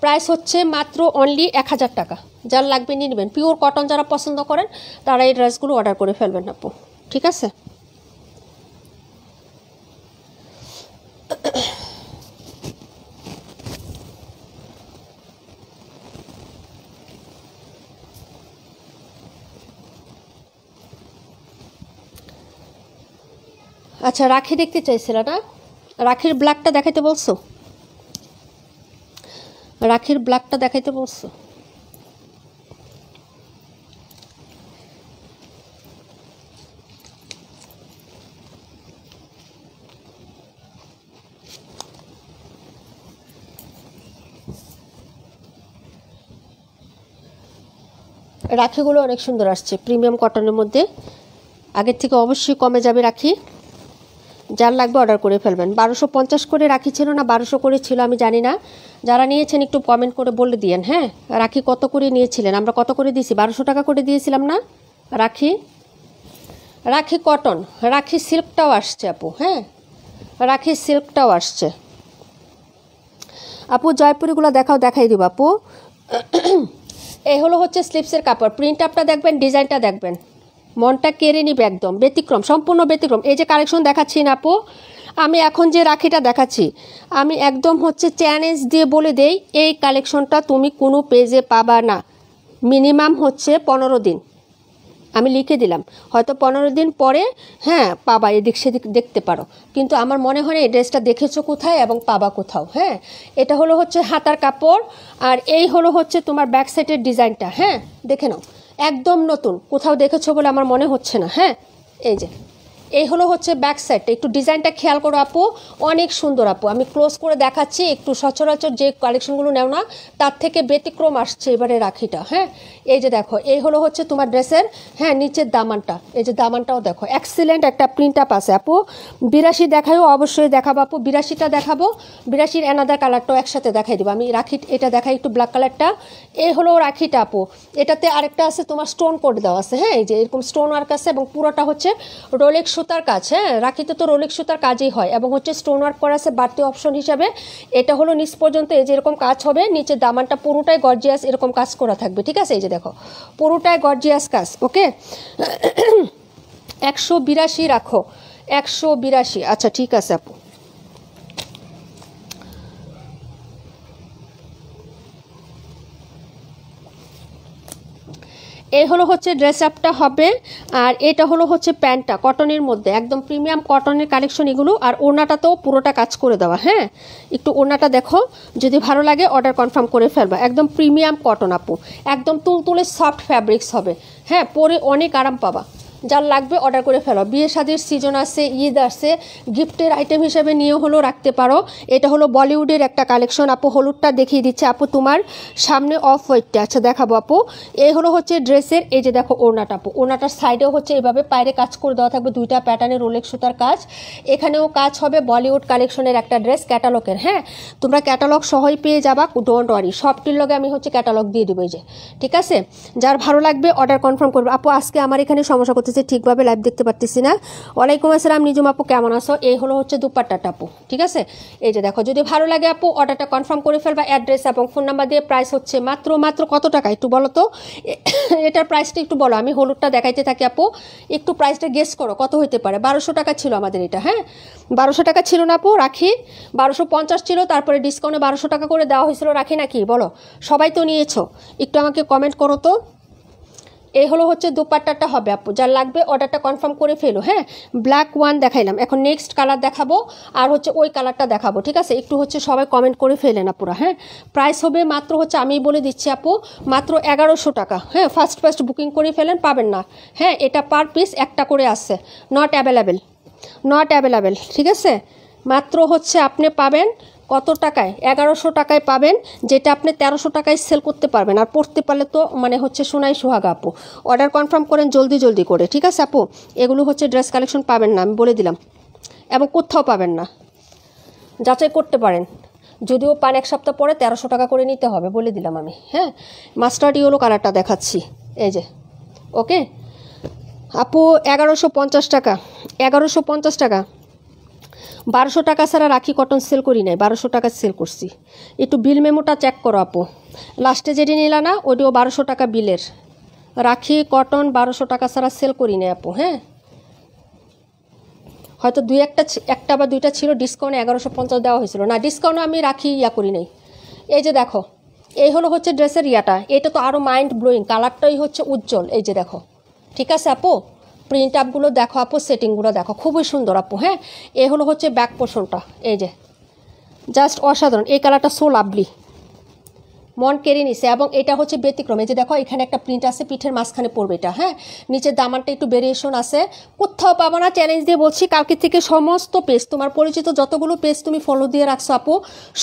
প্রাইস হচ্ছে মাত্র অনলি 1000 টাকা। যার লাগবে নিয়ে নেবেন। পিওর কটন যারা পছন্দ করেন তারা এই ড্রেসগুলো অর্ডার করে ফেলবেন আপু, ঠিক আছে। আচ্ছা রাখি দেখতে চাইছিল না, রাখির ব্ল্যাকটা দেখাইতে বলছো, রাখির ব্ল্যাকটা দেখাইতে বলছো। রাখিগুলো অনেক সুন্দর আসছে প্রিমিয়াম কটনের মধ্যে, আগের থেকে অবশ্যই কমে যাবে রাখি। যার লাগবে অর্ডার করে ফেলবেন। 1250 করে রাখি ছিল না 1200 করে ছিল আমি জানি না, যারা নিয়েছেন একটু কমেন্ট করে বলে দিয়েন। হ্যাঁ, রাখি কত করে নিয়েছিলেন? আমরা কত করে দিয়েছি? 1200 টাকা করে দিয়েছিলাম না রাখি? রাখি কটন, রাখি সিল্কটাও আসছে আপু। হ্যাঁ, রাখি সিল্কটাও আসছে আপু। জয়পুরিগুলো দেখাই দিব আপু। এই হলো হচ্ছে স্লিপসের কাপড়, প্রিন্ট আপটা দেখবেন, ডিজাইনটা দেখবেন, মনটা কেড়ে নিবে একদম। ব্যতিক্রম, সম্পূর্ণ ব্যতিক্রম। এই যে কালেকশন দেখাচ্ছি না আপু, আমি এখন যে রাখিটা দেখাচ্ছি, আমি একদম হচ্ছে চ্যালেঞ্জ দিয়ে বলে দেই, এই কালেকশনটা তুমি কোনো পেজে পাবা না। মিনিমাম হচ্ছে 15 দিন, আমি লিখে দিলাম, হয়তো 15 দিন পরে হ্যাঁ পাবা, এদিক সেদিক দেখতে পারো, কিন্তু আমার মনে হয় এই ড্রেসটা দেখেছো কোথায় এবং পাবা কোথাও। হ্যাঁ, এটা হলো হচ্ছে হাতার কাপড়, আর এই হলো হচ্ছে তোমার ব্যাক সাইডের ডিজাইনটা। হ্যাঁ, দেখে নাও, একদম নতুন, কোথাও দেখেছো বলে আমার মনে হচ্ছে না। হ্যাঁ, এই যে এই হলো হচ্ছে ব্যাক সাইডটা, একটু ডিজাইনটা খেয়াল করো আপু, অনেক সুন্দর আপু। আমি ক্লোজ করে দেখাচ্ছি, একটু সচরাচর যে কালেকশনগুলো নেও না তার থেকে ব্যতিক্রম আসছে এবারে রাখিটা। হ্যাঁ, এই যে দেখো, এই হলো হচ্ছে তোমার ড্রেসের হ্যাঁ নিচের দামানটা, এই যে দামানটাও দেখো, এক্সিলেন্ট একটা প্রিন্ট আপ আছে আপু। 82 দেখাও, অবশ্যই দেখাবো আপু, 82টা দেখাবো, 82-র অ্যানাদার কালারটাও একসাথে দেখাই দেবো আমি। রাখি এটা দেখাই একটু, ব্ল্যাক কালারটা, এই হলো রাখিটা আপু। এটাতে আরেকটা আছে তোমার স্টোন কোড দেওয়া আছে। হ্যাঁ, এই যে এরকম স্টোন ওয়ার্ক আছে এবং পুরোটা হচ্ছে রোলেক্স সুতার কাজ। হ্যাঁ, রাখিতে তো রোলেক্স সুতার কাজই হয়, এবং হচ্ছে স্টোন ওয়ার্ক করা আছে বাড়তি অপশন হিসাবে। এটা হলো নিচ পর্যন্ত এই যে এরকম কাজ হবে, নিচে দামানটা পুরোটাই গর্জিয়াস এরকম কাজ করা থাকবে। ঠিক আছে, এই যে দেখো পুরোটাই গর্জিয়াস কাজ। ওকে, 182 রাখো, 182। আচ্ছা ঠিক আছে আপু। এই হলো হচ্ছে ড্রেস আপটা হবে, আর এটা হলো হচ্ছে প্যান্টটা কটনের মধ্যে, একদম প্রিমিয়াম কটনের কালেকশন এগুলো। আর ওড়নাটাতেও পুরোটা কাজ করে দেওয়া। হ্যাঁ, একটু ওড়নাটা দেখো, যদি ভালো লাগে অর্ডার কনফার্ম করে ফেলবা। একদম প্রিমিয়াম কটন আপু, একদম তুলতুলে সফট ফ্যাব্রিক্স হবে। হ্যাঁ, পরে অনেক আরাম পাবা। যার লাগবে অর্ডার করে ফেলো, বিয়ে শাদির সিজন আছে, ঈদ আসছে, গিফটের আইটেম হিসেবে নিয়ে হলো রাখতে পারো। এটা হলো বলিউডের একটা কালেকশন আপু, হলুদটা দেখিয়ে দিচ্ছে আপু তোমার সামনে, অফ হোয়াইটটা। আচ্ছা দেখাবো আপু, এই হলো হচ্ছে ড্রেসের, এই যে দেখো ওড়নাটা আপু, ওড়নাটার সাইডেও হচ্ছে এভাবে পায়রে কাজ করে দেওয়া থাকবে, দুইটা প্যাটার্নের রোলেক্স সুতার কাজ। এখানেও কাজ হবে, বলিউড কালেকশনের একটা ড্রেস ক্যাটালগের। হ্যাঁ, তোমরা ক্যাটালগ সহই পেয়ে যাবা, ডোন্ট ওয়ারি, সবটির লগে আমি হচ্ছে ক্যাটালগ দিয়ে দেবো। এই যে ঠিক আছে, যার ভালো লাগবে অর্ডার কনফার্ম করবে আপু। আজকে আমার এখানে সমস্যা করতেছে, ঠিকভাবে লাইভ দেখতে পারতেছি না। ওয়ালাইকুম আসসালাম নিজুম আপু, কেমন আছো? এই হলো হচ্ছে দুপাট্টাটা আপু। ঠিক আছে, এই যে দেখো, যদি ভালো লাগে আপু অর্ডারটা কনফার্ম করে ফেলবা, অ্যাড্রেস এবং ফোন নাম্বার দিয়ে। প্রাইস হচ্ছে মাত্র কত টাকা একটু বলো তো, এটার প্রাইসটা একটু বলো। আমি হলুদটা দেখাইতে থাকি আপু, একটু প্রাইসটা গেস করো কত হতে পারে। 1200 টাকা ছিল আমাদের এটা। হ্যাঁ, 1200 টাকা ছিল না আপু রাখি? 1250 ছিল, তারপরে ডিসকাউন্টে 1200 টাকা করে দেওয়া হয়েছিল রাখি, নাকি বলো? সবাই তো নিয়েছো, একটু আমাকে কমেন্ট করো তো। এই হলো হচ্ছে দুপাট্টাটা হবে আপু, যার লাগবে অর্ডারটা কনফার্ম করে ফেলো। হ্যাঁ, ব্ল্যাক ওয়ান দেখাইলাম, এখন নেক্সট কালার দেখাবো, আর হচ্ছে ওই কালারটা দেখাবো। ঠিক আছে, একটু হচ্ছে সবাই কমেন্ট করে ফেলে না পুরো। হ্যাঁ, প্রাইস হবে মাত্র হচ্ছে, আমি বলে দিচ্ছি আপু, মাত্র 1100 টাকা। হ্যাঁ, ফার্স্ট বুকিং করে ফেলেন, পাবেন না। হ্যাঁ, এটা পার পিস একটা করে আসছে, নট অ্যাভেলেবেল। ঠিক আছে, মাত্র হচ্ছে আপনি পাবেন কত টাকায়? 1100 টাকায় পাবেন, যেটা আপনি 1300 টাকায় সেল করতে পারবেন। আর পড়তে পারলে তো মানে হচ্ছে সোনাই সোহাগা আপু। অর্ডার কনফার্ম করেন জলদি করে। ঠিক আছে আপু, এগুলো হচ্ছে ড্রেস কালেকশন পাবেন না, আমি বলে দিলাম, এবং কোথাও পাবেন না, যাচাই করতে পারেন। যদিও পান এক সপ্তাহ পরে 1300 টাকা করে নিতে হবে, বলে দিলাম আমি। হ্যাঁ, মাস্টার্ড ইয়েলো কালারটা দেখাচ্ছি, এই যে। ওকে আপু, 1150 টাকা, 1150 টাকা। 1200 টাকা ছাড়া রাখি কটন সেল করি নাই, 1200 টাকা সেল করছি। একটু বিল মেমোটা চেক করো আপু, লাস্টে যেটি নিলা না ওটিও 1200 টাকা বিলের। রাখি কটন 1200 টাকা ছাড়া সেল করি নাই আপু। হ্যাঁ, হয়তো একটা বা দুইটা ছিল ডিসকাউন্টে 1150 দেওয়া হয়েছিল, না ডিসকাউন্টে আমি রাখি করি নাই। এই যে দেখো, এই হলো হচ্ছে ড্রেসের এটা তো আরও মাইন্ড ব্লোয়িং, কালারটাই হচ্ছে উজ্জ্বল। এই যে দেখো, ঠিক আছে আপু, প্রিন্ট আপগুলো দেখো আপু, সেটিংগুলো দেখো, খুবই সুন্দর আপু। হ্যাঁ, এ হলো হচ্ছে ব্যাক পোর্শনটা, এই যে জাস্ট অসাধারণ। এই কালারটা সো লাভলি, মন কেড়ে নিছে। এবং এটা হচ্ছে ব্যতিক্রম, এই যে দেখো এখানে একটা প্রিন্ট আছে, পিঠের মাঝখানে পড়বে এটা। হ্যাঁ, নিচের দামানটা একটু ভেরিয়েশন আছে, কোথাও পাবো না, চ্যালেঞ্জ দিয়ে বলছি। কালকে থেকে সমস্ত পেজ, তোমার পরিচিত যতগুলো পেজ তুমি ফলো দিয়ে রাখছো আপু,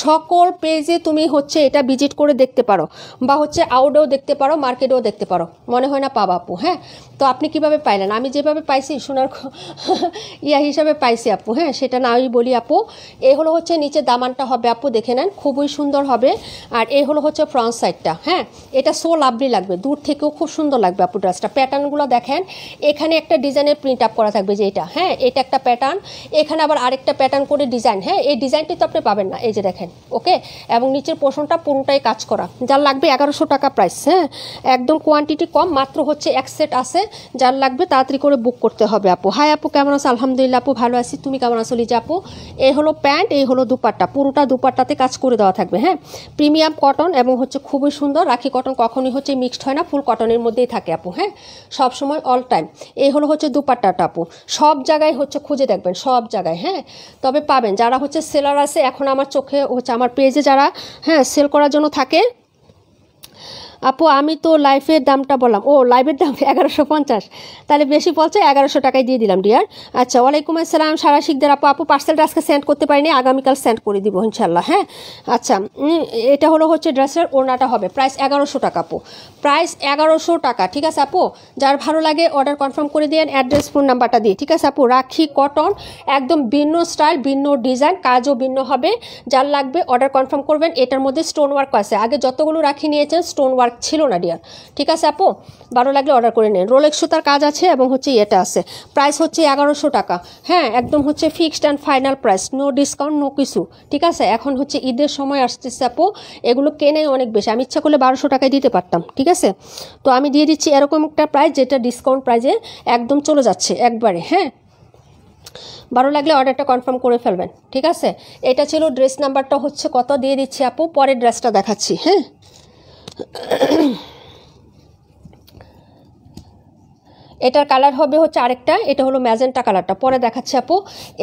সকল পেজে তুমি হচ্ছে এটা ভিজিট করে দেখতে পারো, বা হচ্ছে আউটেও দেখতে পারো, মার্কেটেও দেখতে পারো, মনে হয় না পাবা আপু। হ্যাঁ, তো আপনি কিভাবে পাইলেন? আমি যেভাবে পাইছি সোনার ইয়া হিসাবে পাইছি আপু। হ্যাঁ, সেটা না আমি বলি আপু। এই হলো হচ্ছে নিচে দামানটা হবে আপু, দেখে নেন, খুবই সুন্দর হবে। আর এই হলো হচ্ছে ফ্রন্ট সাইডটা। হ্যাঁ, এটা সো লাভলি লাগবে, দূর থেকেও খুব সুন্দর লাগবে আপু ড্রেসটা। প্যাটার্নগুলো দেখেন, এখানে একটা ডিজাইনের প্রিন্ট আপ করা থাকবে, যে এটা। হ্যাঁ, এটা একটা প্যাটার্ন, এখানে আবার আরেকটা প্যাটার্ন করে ডিজাইন। হ্যাঁ, এই ডিজাইনটি তো আপনি পাবেন না, এই যে দেখেন। ওকে, এবং নিচের পোর্শনটা পুরোটাই কাজ করা, যার লাগবে 1100 টাকা প্রাইস। হ্যাঁ, একদম কোয়ান্টিটি কম, মাত্র হচ্ছে এক সেট আছে, যার লাগবে তাড়াতাড়ি করে বুক করতে হবে আপু। হাই আপু, কেমন আছো? আলহামদুলিল্লাহ আপু, ভালো আছি, তুমি কেমন আছো লিজা আপু? এই হলো প্যান্ট, এই হলো দুপাট্টা, পুরোটা দুপাট্টাতে কাজ করে দেওয়া থাকবে। হ্যাঁ, প্রিমিয়াম কটন এবং হচ্ছে খুবই সুন্দর। রাখি কটন কখনই হচ্ছে মিক্সড হয় না, ফুল কটনের মধ্যেই থাকে আপু। হ্যাঁ, সব সময় অল টাইম। এই হলো হচ্ছে দুপাট্টাটা আপু, সব জায়গায় হচ্ছে খুঁজে দেখবেন, সব জায়গায়। হ্যাঁ, তবে পাবেন, যারা হচ্ছে সেলার আছে এখন আমার চোখে হচ্ছে, আমার পেজে যারা হ্যাঁ সেল করার জন্য থাকে আপু, আমি তো লাইফের দামটা বললাম। ও, লাইভের দাম 1150, তাহলে বেশি বলছে, 1100 টাকায় দিয়ে দিলাম ডিয়ার। আচ্ছা, ওয়ালাইকুম আসসালাম সারা শিকদার আপু। আপু পার্সেলটা আজকে সেন্ড করতে পারিনি, আগামীকাল সেন্ড করে দিব ইনশাল্লাহ। হ্যাঁ, আচ্ছা, এটা হলো হচ্ছে ড্রেসের ওড়নাটা হবে প্রাইস 1100 টাকা আপু, প্রাইস 1100 টাকা। ঠিক আছে আপু, যার ভালো লাগে অর্ডার কনফার্ম করে দিন, অ্যাড্রেস ফোন নাম্বারটা দিয়ে। ঠিক আছে আপু, রাখি কটন, একদম ভিন্ন স্টাইল, ভিন্ন ডিজাইন, কাজও ভিন্ন হবে। যার লাগবে অর্ডার কনফার্ম করবেন। এটার মধ্যে স্টোন ওয়ার্ক আছে, আগে যতগুলো রাখি নিয়েছেন স্টোন ওয়ার্ক ছিল না ডিয়ার। ঠিক আছে আপু, ভালো লাগলে অর্ডার করে নিন। রোলেক্স সুতার কাজ আছে এবং হচ্ছে এটা আছে, প্রাইস হচ্ছে 1100 টাকা। হ্যাঁ, একদম হচ্ছে fixed and final price, no discount, no কিছু। ঠিক আছে, এখন হচ্ছে ঈদের সময় আসতেছে আপু, এগুলো কেনে অনেক বেশি, আমি ইচ্ছা করলে 1200 টাকায় দিতে পারতাম। ঠিক আছে, তো আমি দিয়ে দিচ্ছি এরকম একটা প্রাইস, যেটা ডিসকাউন্ট প্রাইসে একদম চলে যাচ্ছে একবারে। হ্যাঁ, ভালো লাগলে অর্ডারটা কনফার্ম করে ফেলবেন। ঠিক আছে, এটা ছিল ড্রেস নাম্বারটা হচ্ছে কত, দিয়ে দিচ্ছি আপু। পরের ড্রেসটা দেখাচ্ছি। হ্যাঁ, এটার কালার হবে হচ্ছে আরেকটা, এটা হলো ম্যাজেন্টা কালারটা, পরে দেখাচ্ছি আপু।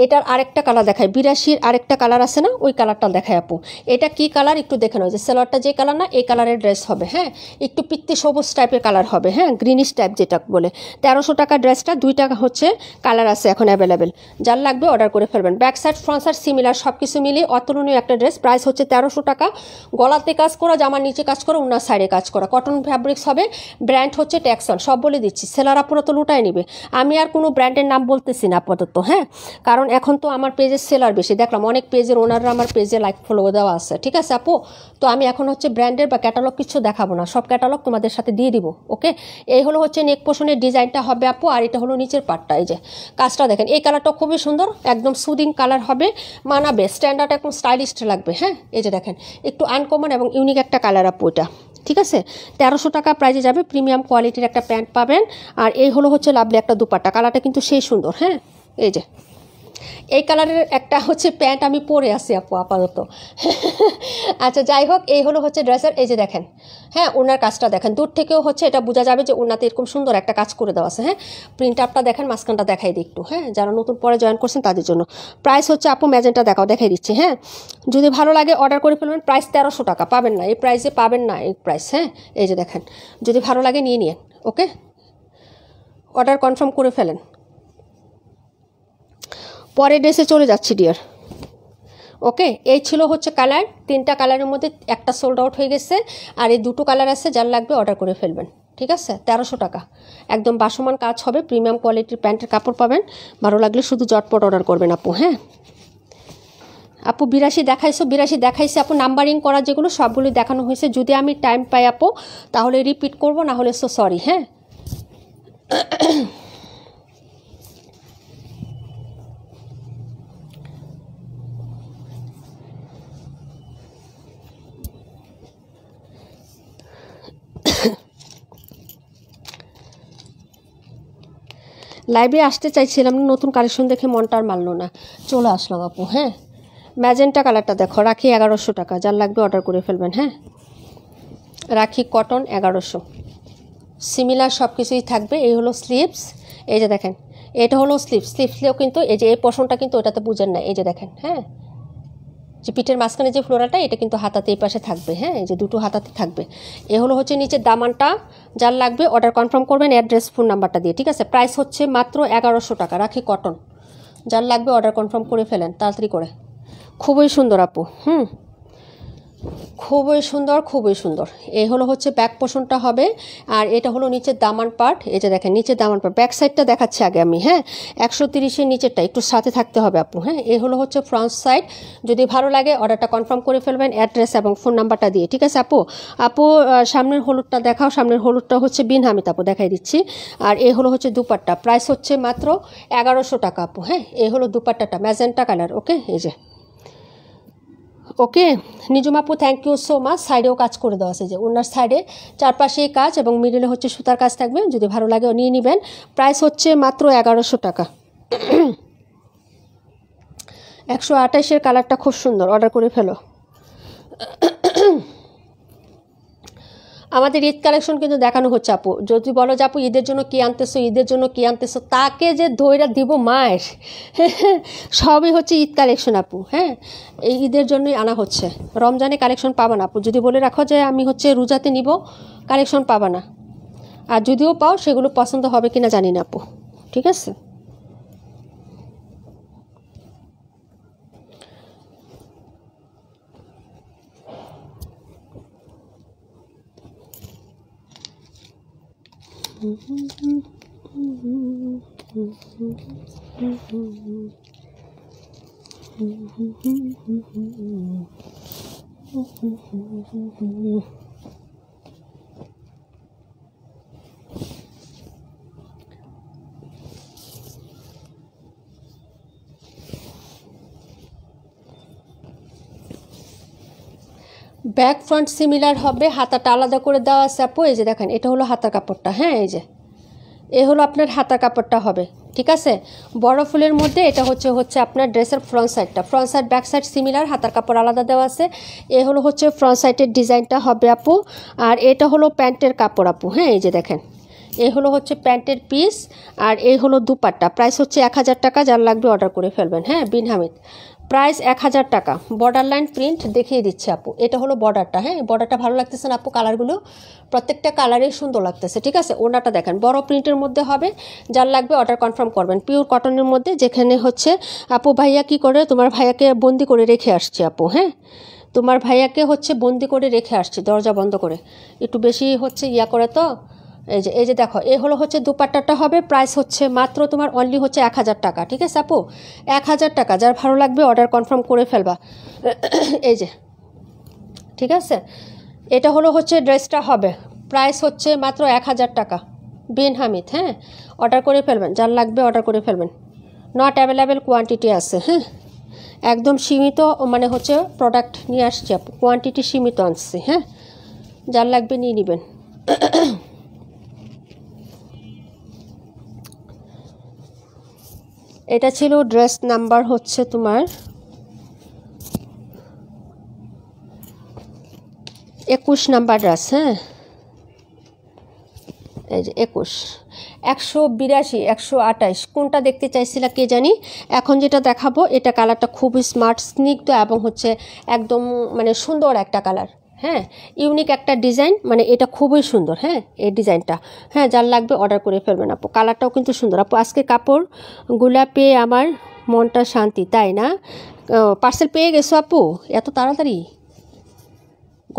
এটার আরেকটা কালার দেখায়, 82-র আরেকটা কালার আছে না, ওই কালারটা দেখায় আপু। এটা কি কালার একটু দেখে নাও, যে সেলারটা যে কালার না, এই কালারের ড্রেস হবে। হ্যাঁ, একটু পিত্তি সবুজ টাইপের কালার হবে। হ্যাঁ, গ্রিনিশ টাইপ যেটা বলে। 1300 টাকা ড্রেসটা, 2 টাকা হচ্ছে কালার আছে এখন অ্যাভেলেবেল, যার লাগবে অর্ডার করে ফেলবেন। Back side front side similar, সব কিছু মিলিয়ে অতুলনীয় একটা ড্রেস, প্রাইস হচ্ছে 1300 টাকা। গলাতে কাজ করা, জামার নিচে কাজ করা, ওনার সাইডে কাজ করা, কটন ফ্যাব্রিক্স হবে। ব্র্যান্ড হচ্ছে টেক্সন, সব বলে দিচ্ছি, সেলার আপুরা তো লুটায় নিবে। আমি আর কোনো ব্র্যান্ডের নাম বলতেছি না আপাতত। হ্যাঁ, কারণ এখন তো আমার পেজের সেলার বেশি, দেখলাম অনেক পেজের ওনাররা আমার পেজে লাইক ফলো দেওয়া আছে। ঠিক আছে আপু, তো আমি এখন হচ্ছে ব্র্যান্ডের বা ক্যাটালগ কিছু দেখাবো না, সব ক্যাটালগ তোমাদের সাথে দিয়ে দিব। ওকে, এই হলো হচ্ছে নেক পোর্শনের ডিজাইনটা হবে আপু, আর এটা হলো নিচের পার্টটা। এই যে কাজটা দেখেন, এই কালারটা খুবই সুন্দর, একদম সুদিং কালার হবে, মানাবে, স্ট্যান্ডার্ড, একদম স্টাইলিশ লাগবে। হ্যাঁ, এই যে দেখেন, একটু আনকমন এবং ইউনিক একটা কালার আপু এটা। ঠিক আছে, 1300 টাকা প্রাইজে যাবে, প্রিমিয়াম কোয়ালিটির একটা প্যান্ট পাবেন। আর এই হলো হচ্ছে লাভলি একটা দুপাট্টা, কালারটা কিন্তু সেই সুন্দর। হ্যাঁ, এই যে এই কালারের একটা হচ্ছে প্যান্ট আমি পরে আসি আপু আপাতত। আচ্ছা, যাই হোক, এই হলো হচ্ছে ড্রেসের, এই যে দেখেন। হ্যাঁ, ওনার কাজটা দেখেন, দূর থেকেও হচ্ছে এটা বোঝা যাবে যে ওনাতে এরকম সুন্দর একটা কাজ করে দেওয়া আছে। হ্যাঁ, প্রিন্ট আপটা দেখেন, মাঝখানটা দেখাই দিই একটু। হ্যাঁ, যারা নতুন পরে জয়েন করছেন তাদের জন্য প্রাইস হচ্ছে আপু, ম্যাজেন্টা দেখাই দিচ্ছি। হ্যাঁ, যদি ভালো লাগে অর্ডার করে ফেলবেন, প্রাইস 1300 টাকা, পাবেন না এই প্রাইসে, পাবেন না এই প্রাইস। হ্যাঁ, এই যে দেখেন, যদি ভালো লাগে নিয়ে নিন। ওকে, অর্ডার কনফার্ম করে ফেলেন। পরের ড্রেসে চলে যাচ্ছি ডিয়ার। ওকে, এই ছিল হচ্ছে কালার, 3টা কালারের মধ্যে একটা সোল্ড আউট হয়ে গেছে, আর এই 2টো কালার আছে, যার লাগবে অর্ডার করে ফেলবেন। ঠিক আছে, 1300 টাকা, একদম বাসমান কাজ হবে, প্রিমিয়াম কোয়ালিটির প্যান্টের কাপড় পাবেন। ভালো লাগলে শুধু জটপট অর্ডার করবেন আপু। হ্যাঁ আপু, 82 দেখাইছে আপু, নাম্বারিং করা যেগুলো সবগুলো দেখানো হয়েছে। যদি আমি টাইম পাই আপু তাহলে রিপিট করব, না হলে সো সরি। হ্যাঁ, লাইভে আসতে চাইছিলাম, নতুন কালেকশন দেখে মনটা আর মানলো না, চলে আসলাম আপু। হ্যাঁ, ম্যাজেন্টা কালারটা দেখো, রাখি 1100 টাকা, যার লাগবে অর্ডার করে ফেলবেন। হ্যাঁ, রাখি কটন 1100, সিমিলার সব কিছুই থাকবে। এই হলো স্লিভস, এই যে দেখেন, এটা হলো স্লিভসলেও কিন্তু এই যে এই পোর্শনটা কিন্তু ওটাতে বুঝেন না, এই যে দেখেন, হ্যাঁ, যে পিঠের মাঝখানে যে ফ্লোরালটা এটা কিন্তু হাতাতে এই পাশে থাকবে, হ্যাঁ, এই যে দুটো হাতাতে থাকবে। এ হলো হচ্ছে নিচের দামানটা। যার লাগবে অর্ডার কনফার্ম করবেন অ্যাড্রেস ফোন নাম্বারটা দিয়ে, ঠিক আছে? প্রাইস হচ্ছে মাত্র 1100 টাকা, রাখি কটন। যার লাগবে অর্ডার কনফার্ম করে ফেলেন তাড়াতাড়ি করে। খুবই সুন্দর আপু, খুবই সুন্দর, খুবই সুন্দর। এই হলো হচ্ছে ব্যাক পোর্শনটা হবে, আর এটা হলো নিচের দামান পার্ট। এই যে দেখেন নিচের দামান পার্ট, ব্যাক সাইডটা দেখাচ্ছি আগে আমি, হ্যাঁ, 130-এর নিচেরটা একটু সাথে থাকতে হবে আপু, হ্যাঁ। এই হলো হচ্ছে ফ্রন্ট সাইড। যদি ভালো লাগে অর্ডারটা কনফার্ম করে ফেলবেন অ্যাড্রেস এবং ফোন নাম্বারটা দিয়ে, ঠিক আছে আপু? সামনের হলুদটা দেখাও। সামনের হলুদটা হচ্ছে বিন হামিদ আপু, দেখাই দিচ্ছি। আর এই হলো হচ্ছে দুপাট্টা, প্রাইস হচ্ছে মাত্র 1100 টাকা আপু, হ্যাঁ। এই হলো দুপাট্টাটা, ম্যাজেন্টা কালার, ওকে। এই যে ওকে নিজুম আপু, থ্যাংক ইউ সো মাচ। সাইডেও কাজ করে দেওয়া আছে, যে ওনার সাইডে চারপাশেই কাজ এবং মিডলে হচ্ছে সুতার কাজ থাকবে। যদি ভালো লাগে নিয়ে নেবেন। প্রাইস হচ্ছে মাত্র 1100 টাকা। 128-এর কালারটা খুব সুন্দর, অর্ডার করে ফেলো। আমাদের ঈদ কালেকশন কিন্তু দেখানো হচ্ছে আপু। যদি বলো যে আপু ঈদের জন্য কী আনতেছো, ঈদের জন্য কী আনতেছো, তাকে যে দইরা দিব মায়ের, সবই হচ্ছে ঈদ কালেকশন আপু, হ্যাঁ। এই ঈদের জন্যই আনা হচ্ছে, রমজানে কালেকশন পাবা না আপু। যদি বলে রাখো যে আমি হচ্ছে রোজাতে নিব, কালেকশন পাবা না। আর যদিও পাও সেগুলো পছন্দ হবে কিনা জানি না আপু, ঠিক আছে? ব্যাক ফ্রন্ট সিমিলার হবে, হাতাটা আলাদা করে দেওয়া আছে আপু। এই যে দেখেন এটা হলো হাতার কাপড়টা, হ্যাঁ, এই যে এ হলো আপনার হাতার কাপড়টা হবে, ঠিক আছে? বড় ফুলের মধ্যে এটা হচ্ছে আপনার ড্রেসের ফ্রন্ট সাইডটা, front side back side similar, হাতার কাপড় আলাদা দেওয়া আছে। এ হলো হচ্ছে ফ্রন্ট সাইডের ডিজাইনটা হবে আপু। আর এটা হলো প্যান্টের কাপড় আপু, হ্যাঁ, এই যে দেখেন এই হলো হচ্ছে প্যান্টের পিস। আর এই হলো দুপাট্টা, প্রাইস হচ্ছে 1000 টাকা। যার লাগবে অর্ডার করে ফেলবেন, হ্যাঁ। বিন হামিদ, প্রাইস 1000 টাকা। বর্ডার লাইন প্রিন্ট দেখিয়ে দিচ্ছে আপু, এটা হলো বর্ডারটা, হ্যাঁ। বর্ডারটা ভালো লাগতেছে না আপু? কালারগুলো প্রত্যেকটা কালারেই সুন্দর লাগতেছে, ঠিক আছে? ওনাটা দেখেন বড় প্রিন্টের মধ্যে হবে। যার লাগবে অর্ডার কনফার্ম করবেন। পিওর কটনের মধ্যে, যেখানে হচ্ছে আপু ভাইয়া কি করে, তোমার ভাইয়াকে বন্দি করে রেখে আসছে আপু, হ্যাঁ। তোমার ভাইয়াকে হচ্ছে বন্দি করে রেখে আসছে, দরজা বন্ধ করে, একটু বেশি হচ্ছে ইয়া করে তো। এই যে দেখো, এ হলো হচ্ছে দুপাট্টাটা হবে। প্রাইস হচ্ছে মাত্র তোমার অনলি হচ্ছে 1000 টাকা, ঠিক আছে আপু? 1000 টাকা। যার ভালো লাগবে অর্ডার কনফার্ম করে ফেলবা। এই যে, ঠিক আছে, এটা হলো হচ্ছে ড্রেসটা হবে। প্রাইস হচ্ছে মাত্র 1000 টাকা। বিন হামিদ, হ্যাঁ, অর্ডার করে ফেলবেন। যার লাগবে অর্ডার করে ফেলবেন। নট অ্যাভেলেবেল কোয়ান্টিটি আছে, হ্যাঁ, একদম সীমিত, মানে হচ্ছে প্রোডাক্ট নিয়ে আসছি আপু, কোয়ান্টিটি সীমিত আনছি, হ্যাঁ। যার লাগবে নিয়ে নেবেন। এটা ছিল ড্রেস নাম্বার হচ্ছে তোমার 21 নাম্বার ড্রেস, হ্যাঁ, এই যে 21, 182, 128, কোনটা দেখতে চাইছিলা কে জানি। এখন যেটা দেখাবো এটা কালারটা খুবই স্মার্ট, স্নিগ্ধ এবং হচ্ছে একদম মানে সুন্দর একটা কালার, হ্যাঁ, ইউনিক একটা ডিজাইন, মানে এটা খুবই সুন্দর, হ্যাঁ, এই ডিজাইনটা, হ্যাঁ। যার লাগবে অর্ডার করে ফেলবেন আপু। কালারটাও কিন্তু সুন্দর আপু। আজকে কাপড়গুলা পেয়ে আমার মনটা শান্তি, তাই না? পার্সেল পেয়ে গেছো আপু এত তাড়াতাড়ি?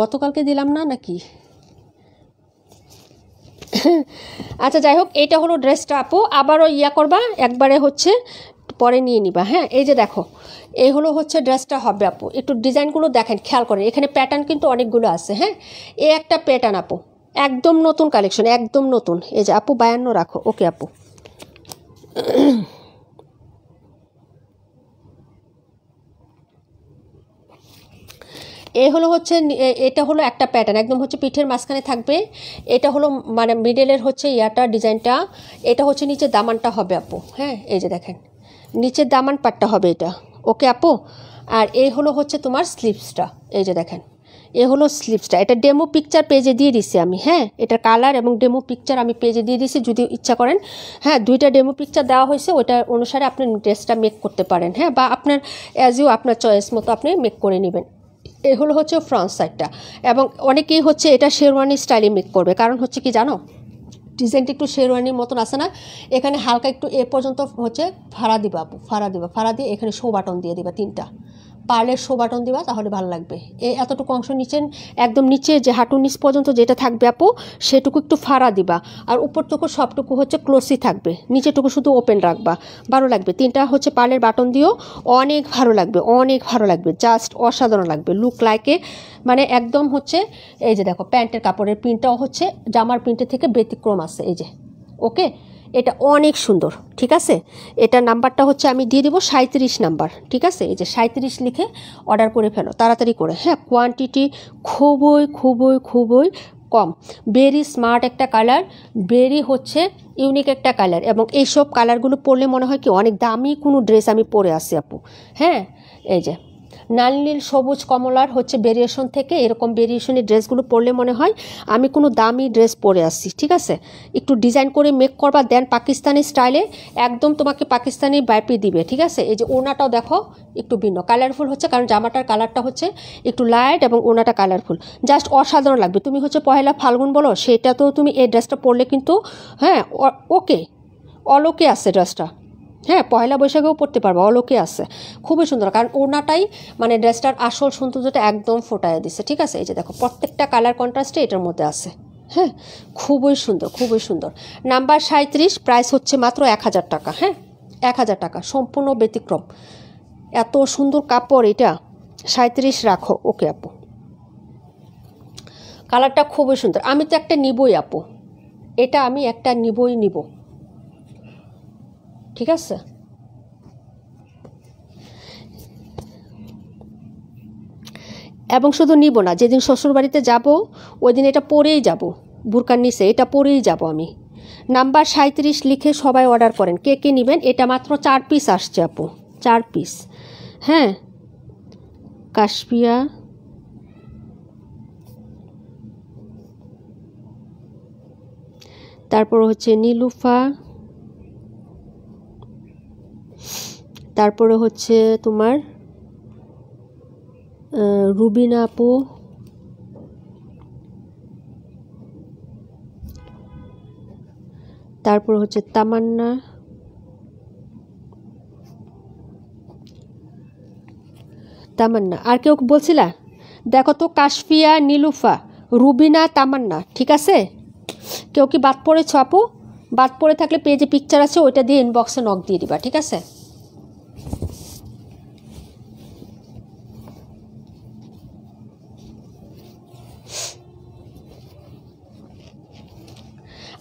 গতকালকে দিলাম না নাকি? আচ্ছা যাই হোক, এইটা হলো ড্রেসটা আপু। আবারও ইয়া করবা, একবারে হচ্ছে পরে নিয়ে নিবা, হ্যাঁ। এই যে দেখো, এই হলো হচ্ছে ড্রেসটা হবে আপু। একটু ডিজাইনগুলো দেখেন, খেয়াল করেন, এখানে প্যাটার্ন কিন্তু অনেকগুলো আছে, হ্যাঁ। এই একটা প্যাটার্ন আপু, একদম নতুন কালেকশন, একদম নতুন। এই যে আপু 52 রাখো, ওকে আপু। এই হলো হচ্ছে, এটা হলো একটা প্যাটার্ন, একদম হচ্ছে পিঠের মাঝখানে থাকবে। এটা হলো মানে মিডলের হচ্ছে ইয়াটা ডিজাইনটা। এটা হচ্ছে নিচের দামানটা হবে আপু, হ্যাঁ। এই যে দেখেন নিচের দামান পাটটা হবে এটা, ওকে আপু। আর এই হলো হচ্ছে তোমার স্লিভসটা, এই যে দেখেন এ হলো স্লিভসটা। এটা ডেমো পিকচার পেজে দিয়ে দিছি আমি, হ্যাঁ, এটার কালার এবং ডেমো পিকচার আমি পেজে দিয়ে দিছি, যদি ইচ্ছা করেন, হ্যাঁ, 2টা ডেমো পিকচার দেওয়া হয়েছে, ওইটা অনুসারে আপনি ড্রেসটা মেক করতে পারেন, হ্যাঁ, বা আপনার আপনার চয়েস মতো আপনি মেক করে নেবেন। এ হলো হচ্ছে ফ্রন্ট সাইডটা। এবং অনেকেই হচ্ছে এটা শেরওয়ানি স্টাইলে মেক করবে, কারণ হচ্ছে কি জানো, ডিজাইনটা একটু শেরওয়ানির মতন আছে না, এখানে হালকা একটু এ পর্যন্ত হচ্ছে ফাড়া দিবা আপু, ফাড়া দিয়ে এখানে শো বাটন দিয়ে দিবা, 3টা পার্লের শো বাটন দিবা, তাহলে ভালো লাগবে। এতটুকু অংশ নিচে, একদম নিচে যে হাঁটুর নিচ পর্যন্ত যেটা থাকবে আপু, সেটুকু একটু ফাড়া দিবা, আর উপরটুকু সবটুকু হচ্ছে ক্লোজই থাকবে, নিচেটুকু শুধু ওপেন রাখবা, ভালো লাগবে। 3টা হচ্ছে পার্লের বাটন দিও, অনেক ভালো লাগবে, অনেক ভালো লাগবে, জাস্ট অসাধারণ লাগবে, লুক লাইকে, মানে একদম হচ্ছে, এই যে দেখো প্যান্টের কাপড়ের প্রিন্টটাও হচ্ছে জামার প্রিন্টের থেকে ব্যতিক্রম আছে, এই যে, ওকে, এটা অনেক সুন্দর, ঠিক আছে। এটা নাম্বারটা হচ্ছে আমি দিয়ে দেবো 37 নাম্বার, ঠিক আছে। এই যে 37 লিখে অর্ডার করে ফেলো তাড়াতাড়ি করে, হ্যাঁ, কোয়ান্টিটি খুবই খুবই খুবই কম। ভেরি স্মার্ট একটা কালার, ভেরি হচ্ছে ইউনিক একটা কালার, এবং এইসব কালারগুলো পরলে মনে হয় কি অনেক দামি কোনো ড্রেস আমি পরে আসি আপু, হ্যাঁ। এই যে লাল নীল সবুজ কমলার হচ্ছে ভেরিয়েশন থেকে এরকম ভেরিয়েশনের ড্রেসগুলো পরলে মনে হয় আমি কোনো দামি ড্রেস পরে আসছি, ঠিক আছে। একটু ডিজাইন করে মেক করবা, দেন পাকিস্তানি স্টাইলে একদম তোমাকে পাকিস্তানি বাইপি দিবে, ঠিক আছে। এই যে ওনাটাও দেখো একটু ভিন্ন কালারফুল হচ্ছে, কারণ জামাটার কালারটা হচ্ছে একটু লাইট এবং ওনাটা কালারফুল, জাস্ট অসাধারণ লাগবে। তুমি হচ্ছে পহেলা ফাল্গুন বলো, সেটাতেও তুমি এই ড্রেসটা পরলে কিন্তু, হ্যাঁ, ওকে, অলোকে আছে ড্রেসটা, হ্যাঁ, পয়লা বৈশাখেও পরতে পারবো, অলোকে আছে, খুবই সুন্দর, কারণ ওনাটাই মানে ড্রেসটার আসল সৌন্দর্যটা একদম ফোটায় দিচ্ছে, ঠিক আছে। এই যে দেখো প্রত্যেকটা কালার কন্ট্রাস্টে এটার মধ্যে আছে, হ্যাঁ, খুবই সুন্দর, খুবই সুন্দর। নাম্বার 37, প্রাইস হচ্ছে মাত্র 1000 টাকা, হ্যাঁ, 1000 টাকা, সম্পূর্ণ ব্যতিক্রম, এত সুন্দর কাপড়, এটা 37 রাখো, ওকে আপু, কালারটা খুবই সুন্দর। আমি তো একটা নিবই আপু, এটা আমি একটা নিব, ঠিক আছে। এবং শুধু নিব না, যেদিন শ্বশুরবাড়িতে যাব ওই দিন এটা পরেই যাব, বুরকার নিচে এটা পরেই যাব আমি। নাম্বার 37 লিখে সবাই অর্ডার করেন, কে কে নেবেন। এটা মাত্র 4 পিস আসছে আপু, 4 পিস, হ্যাঁ। কাশপিয়া, তারপর হচ্ছে নীলুফা, তারপরে হচ্ছে তোমার রুবিনা আপু, তারপর হচ্ছে তামান্না, আর কেউ বলছিলা? দেখো তো, কাশফিয়া, নীলুফা, রুবিনা, তামান্না, ঠিক আছে। কেউ কি বাদ পড়েছ আপু? বাদ পড়ে থাকলে পেজে পিকচার আছে, ওইটা দিয়ে ইনবক্সে নক দিয়ে দিবা, ঠিক আছে।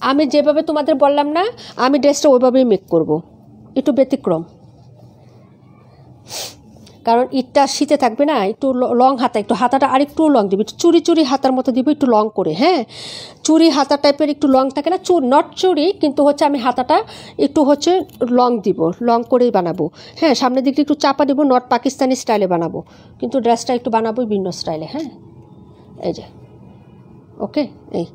আমি যেভাবে তোমাদের বললাম না, আমি ড্রেসটা ওইভাবেই মেক করব, একটু ব্যতিক্রম, কারণ ঈদটা শীতে থাকবে না, একটু লং হাতা, একটু হাতাটা আর একটু লং দিবি, একটু চুরি হাতার মতো দিব, একটু লং করে, হ্যাঁ, চুরি হাতা টাইপের একটু লং থাকে না, নট চুরি, কিন্তু হচ্ছে আমি হাতাটা একটু হচ্ছে লং দিব, লং করেই বানাবো, হ্যাঁ, সামনের দিকটা একটু চাপা দিব, নট পাকিস্তানি স্টাইলে বানাবো, কিন্তু ড্রেসটা একটু বানাবো ভিন্ন স্টাইলে, হ্যাঁ। এই যে, ওকে, এই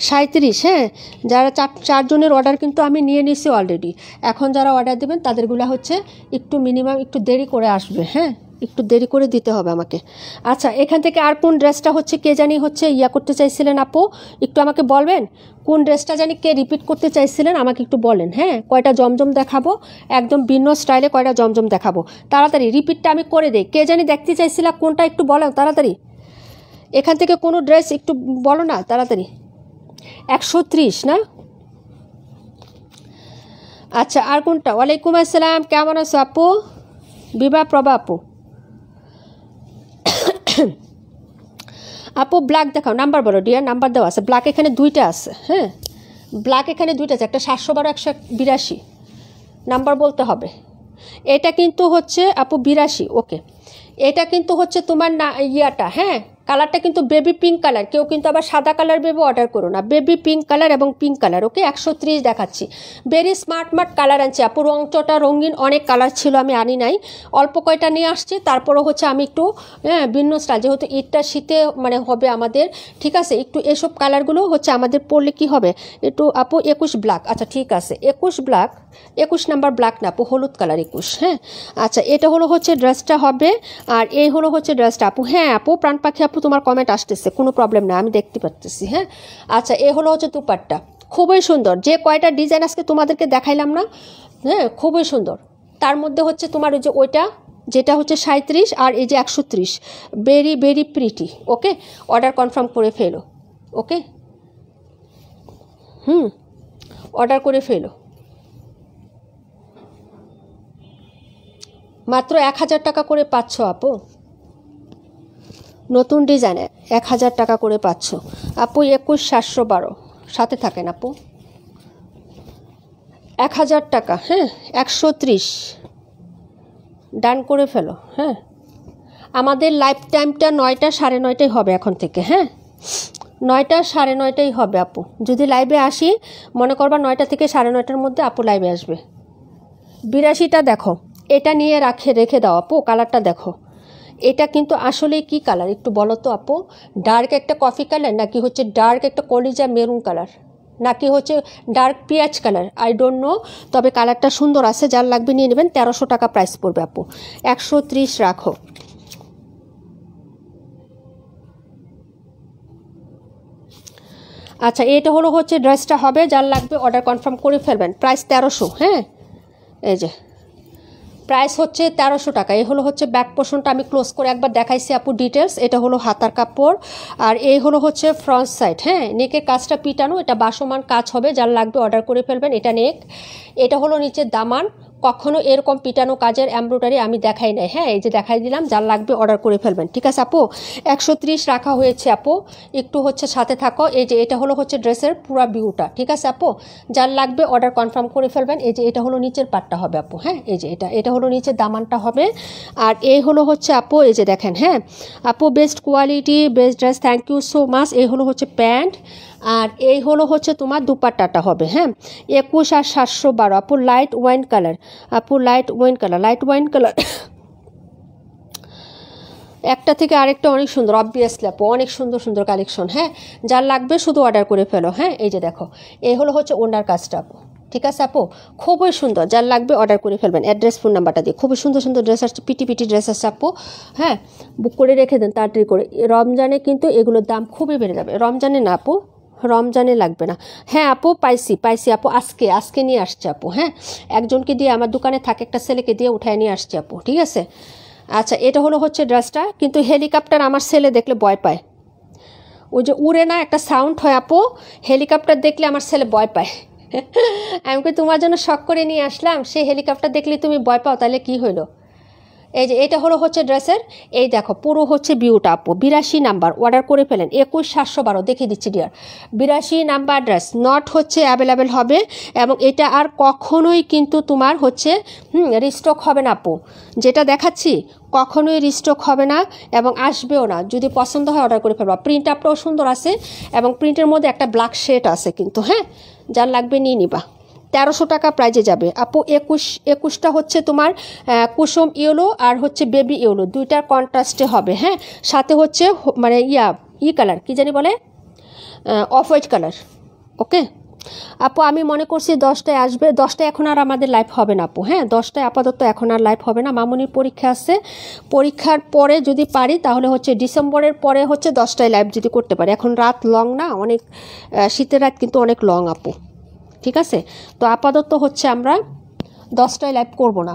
37, হ্যাঁ। যারা 4 জনের অর্ডার কিন্তু আমি নিয়ে নিয়েছি অলরেডি, এখন যারা অর্ডার দেবেন তাদেরগুলো হচ্ছে একটু মিনিমাম একটু দেরি করে আসবে, হ্যাঁ, একটু দেরি করে দিতে হবে আমাকে। আচ্ছা, এখান থেকে আর কোন ড্রেসটা হচ্ছে কে জানি হচ্ছে করতে চাইছিলেন আপু, একটু আমাকে বলবেন কোন ড্রেসটা জানি কে রিপিট করতে চাইছিলেন, আমাকে একটু বলেন, হ্যাঁ। কয়টা জমজম দেখাবো, একদম ভিন্ন স্টাইলে কয়টা জমজম দেখাবো, তাড়াতাড়ি রিপিটটা আমি করে দিই, কে জানি দেখতে চাইছিলাম কোনটা, একটু বলো তাড়াতাড়ি। এখান থেকে কোনো ড্রেস একটু বলো না তাড়াতাড়ি। 130 না? আচ্ছা, আর কোনটা? ওয়ালাইকুম আসসালাম, কেমন আছো আপু? বিভা প্রভা আপু, আপু ব্ল্যাক দেখাও, নাম্বার বলো ডিয়ার, নাম্বার দেওয়া আছে, ব্ল্যাক এখানে 2টা আছে, হ্যাঁ, ব্ল্যাক এখানে 2টা আছে, একটা 712, 182, নাম্বার বলতে হবে। এটা কিন্তু হচ্ছে আপু 82, ওকে। এটা কিন্তু হচ্ছে তোমার না ইয়াটা, হ্যাঁ, কালারটা কিন্তু বেবি পিঙ্ক কালার, কেউ কিন্তু আবার সাদা কালার ভেবে অর্ডার করো না, বেবি পিঙ্ক কালার এবং পিঙ্ক কালার। ওকে, 130 দেখাচ্ছি। ভেরি স্মার্ট কালার আনছি আপু। রংচটা রঙিন অনেক কালার ছিল, আমি আনি নাই, অল্প কয়টা নিয়ে আসছি। তারপরও হচ্ছে আমি একটু ভিন্ন স্টাইল, যেহেতু ঈদটা শীতে মানে হবে আমাদের, ঠিক আছে, একটু এসব কালারগুলো হচ্ছে আমাদের পরলে কি হবে একটু আপু। 21 ব্ল্যাক, আচ্ছা ঠিক আছে, 21 ব্ল্যাক, 21 নাম্বার ব্ল্যাক না আপু, হলুদ কালার 21। হ্যাঁ আচ্ছা, এটা হলো হচ্ছে ড্রেসটা হবে, আর এই হলো হচ্ছে ড্রেসটা আপু। হ্যাঁ আপু, প্রাণ পাখি আপু তোমার কমেন্ট আসতেছে, কোনো প্রবলেম না, আমি দেখতে পাচ্ছি। হ্যাঁ আচ্ছা, এ হলো হচ্ছে দুপাট্টা, খুবই সুন্দর। যে কয়টা ডিজাইন আজকে তোমাদেরকে দেখাইলাম না, হ্যাঁ খুবই সুন্দর। তার মধ্যে হচ্ছে তোমার ওই যে ওইটা যেটা হচ্ছে 37 আর এই যে 130, ভেরি ভেরি প্রিটি। ওকে, অর্ডার কনফার্ম করে ফেলো। ওকে, অর্ডার করে ফেলো। মাত্র 1000 টাকা করে পাচ্ছ আপু, নতুন ডিজাইনে 1000 টাকা করে পাচ্ছ আপু। 21712 সাথে থাকেন আপু। 1000 টাকা, হ্যাঁ 130 ডান করে ফেলো। হ্যাঁ, আমাদের লাইফ টাইমটা 9টা 9:30 হবে এখন থেকে। হ্যাঁ 9টা 9:30 হবে আপু। যদি লাইভে আসি, মনে করবা 9টা থেকে 9:30-র মধ্যে আপু লাইভে আসবে। 82টা দেখো, এটা নিয়ে রেখে দাও আপু। কালারটা দেখো, এটা কিন্তু আসলে কি কালার একটু বলো তো আপু? ডার্ক একটা কফি কালার, নাকি হচ্ছে ডার্ক একটা কলিজা মেরুন কালার, নাকি হচ্ছে ডার্ক পেঁয়াজ কালার, আই ডোন্ট নো। তবে কালারটা সুন্দর আছে, যার লাগবে নিয়ে নেবেন। 1300 টাকা প্রাইস পড়বে আপু। 130 রাখো। আচ্ছা, এটা হলো হচ্ছে ড্রেসটা হবে, যার লাগবে অর্ডার কনফার্ম করে ফেলবেন। প্রাইস 1300। হ্যাঁ, এই যে প্রাইস হচ্ছে 1300 টাকা। এই হলো হচ্ছে ব্যাক পোর্শনটা, আমি ক্লোজ করে একবার দেখাইছি আপু ডিটেলস। এটা হলো হাতার কাপড়, আর এই হলো হচ্ছে ফ্রন্ট সাইড। হ্যাঁ, নেকের কাজটা পিটানো, এটা বাসমান কাজ হবে, যার লাগবে অর্ডার করে ফেলবেন। এটা নেক, এটা হলো নিচের দামান। কখনো এরকম পিটানো কাজের এমব্রয়ডারি আমি দেখাই নাই। হ্যাঁ, এই যে দেখাই দিলাম, যার লাগবে অর্ডার করে ফেলবেন। ঠিক আছে আপু, 130 রাখা হয়েছে আপু, একটু হচ্ছে সাথে থাকো। এই যে এটা হলো হচ্ছে ড্রেসের পুরো ভিউটা। ঠিক আছে আপু, যার লাগবে অর্ডার কনফার্ম করে ফেলবেন। এই যে এটা হলো নিচের পাটটা হবে আপু। হ্যাঁ, এই যে এটা হলো নিচের দামানটা হবে, আর এই হলো হচ্ছে আপু, এই যে দেখেন। হ্যাঁ আপু, best quality, best dress, thank you so much. এই হলো হচ্ছে প্যান্ট, আর এই হলো হচ্ছে তোমার দুপাট্টাটা হবে। হ্যাঁ, 21 আর 712 আপু। লাইট ওয়াইন কালার আপু, light wine colour, light wine colour. একটা থেকে আরেকটা অনেক সুন্দর, অবভিয়াসলি আপু, অনেক সুন্দর সুন্দর কালেকশন। হ্যাঁ, যার লাগবে শুধু অর্ডার করে ফেলো। হ্যাঁ, এই যে দেখো, এই হলো হচ্ছে ওনার কাজটা আপু। ঠিক আছে আপু, খুবই সুন্দর, যার লাগবে অর্ডার করে ফেলবেন। অ্যাড্রেস, ফোন নাম্বারটা দিয়ে খুবই সুন্দর সুন্দর ড্রেস আসছে, পিটি পিটি ড্রেস আসছে আপু। হ্যাঁ, বুক করে রেখে দেন তাড়াতাড়ি করে। রমজানে কিন্তু এগুলোর দাম খুবই বেড়ে যাবে। রমজানে না আপু, রমজানে লাগবে না। হ্যাঁ আপু, পাইছি আপু, আজকে নিয়ে আসছে আপু। হ্যাঁ, একজনকে দিয়ে, আমার দোকানে থাকে একটা ছেলেকে দিয়ে উঠায় নিয়ে আসছে আপু। ঠিক আছে, আচ্ছা, এটা হলো হচ্ছে ড্রেসটা। কিন্তু হেলিকপ্টার আমার ছেলে দেখলে ভয় পায়, ওই যে উড়ে না একটা সাউন্ড হয় আপু, হেলিকপ্টার দেখলে আমার ছেলে ভয় পায়। আমি তোমার জন্য শখ করে নিয়ে আসলাম, সেই হেলিকপ্টার দেখলে তুমি ভয় পাও, তাহলে কি হইলো? এই যে এটা হলো হচ্ছে ড্রেসের, এই দেখো পুরো হচ্ছে ভিউটা আপু। 82 নাম্বার, অর্ডার করে ফেলেন। 21712 দেখিয়ে দিচ্ছি ডিয়ার। 82 নাম্বার ড্রেস নট হচ্ছে অ্যাভেলেবেল হবে, এবং এটা আর কখনোই কিন্তু তোমার হচ্ছে রিস্টক হবে না আপু। যেটা দেখাচ্ছি কখনোই রিস্টক হবে না, এবং আসবেও না। যদি পছন্দ হয় অর্ডার করে ফেলবা। প্রিন্ট আপটাও সুন্দর আছে, এবং প্রিন্টের মধ্যে একটা ব্ল্যাক শেড আছে কিন্তু। হ্যাঁ, যার লাগবে নিয়ে নিবা। 1300 টাকা প্রাইজে যাবে আপু। 21টা হচ্ছে তোমার কুসুম ইয়েলো আর হচ্ছে বেবি ইয়েলো, দুইটার কন্ট্রাস্টে হবে। হ্যাঁ, সাথে হচ্ছে মানে কালার কি জানি বলে, অফ হোয়াইট কালার। ওকে আপু, আমি মনে করছি 10টায় আসবে। 10টায় এখন আর আমাদের লাইভ হবে না আপু। হ্যাঁ, 10টায় আপাতত এখন আর লাইভ হবে না, মামুনির পরীক্ষা আছে। পরীক্ষার পরে যদি পারি তাহলে হচ্ছে ডিসেম্বরের পরে হচ্ছে 10টায় লাইভ যদি করতে পারি। এখন রাত লং না অনেক, শীতের রাত কিন্তু অনেক লং আপু। ঠিক আছে, তো আপাতত হচ্ছে আমরা 10টায় লাইভ করব না,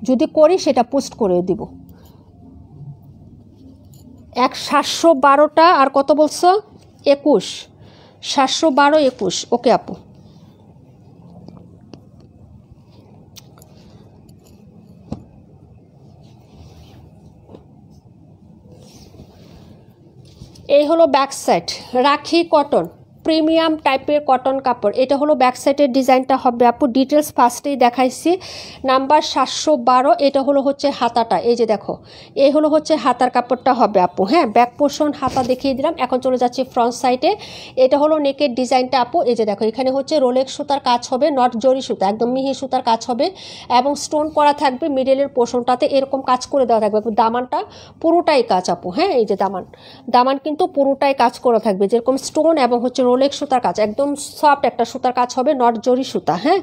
যদি করি সেটা পোস্ট করে দিব। 712টা আর কত বলছো? 21, 712, 21। ওকে আপু, এই হলো ব্যাক সাইড, রাখি কটন। প্রিমিয়াম টাইপের কটন কাপড়। এটা হলো ব্যাক সাইডের ডিজাইনটা হবে আপু, ডিটেলস ফার্স্টেই দেখাইছি। নাম্বার 712, এটা হলো হচ্ছে হাতাটা, এই যে দেখো এই হলো হচ্ছে হাতার কাপড়টা হবে আপু। হ্যাঁ, ব্যাক পোর্শন হাতা দেখিয়ে দিলাম। এখন চলে যাচ্ছি ফ্রন্ট সাইডে। এটা হলো নেকের ডিজাইনটা আপু, এই যে দেখো এখানে হচ্ছে রোলেক্স সুতার কাজ হবে, নট জরি সুতা, একদম মিহি সুতার কাজ হবে এবং স্টোন করা থাকবে। মিডলের পোর্শনটাতে এরকম কাজ করে দেওয়া থাকবে। দামানটা পুরোটাই কাজ আপু। হ্যাঁ, এই যে দামান কিন্তু পুরোটাই কাজ করা থাকবে, যেরকম স্টোন এবং হচ্ছে রোলেক্স সুতার কাজ, একদম সফট একটা সুতার কাজ হবে, নট জরি সুতা। হ্যাঁ,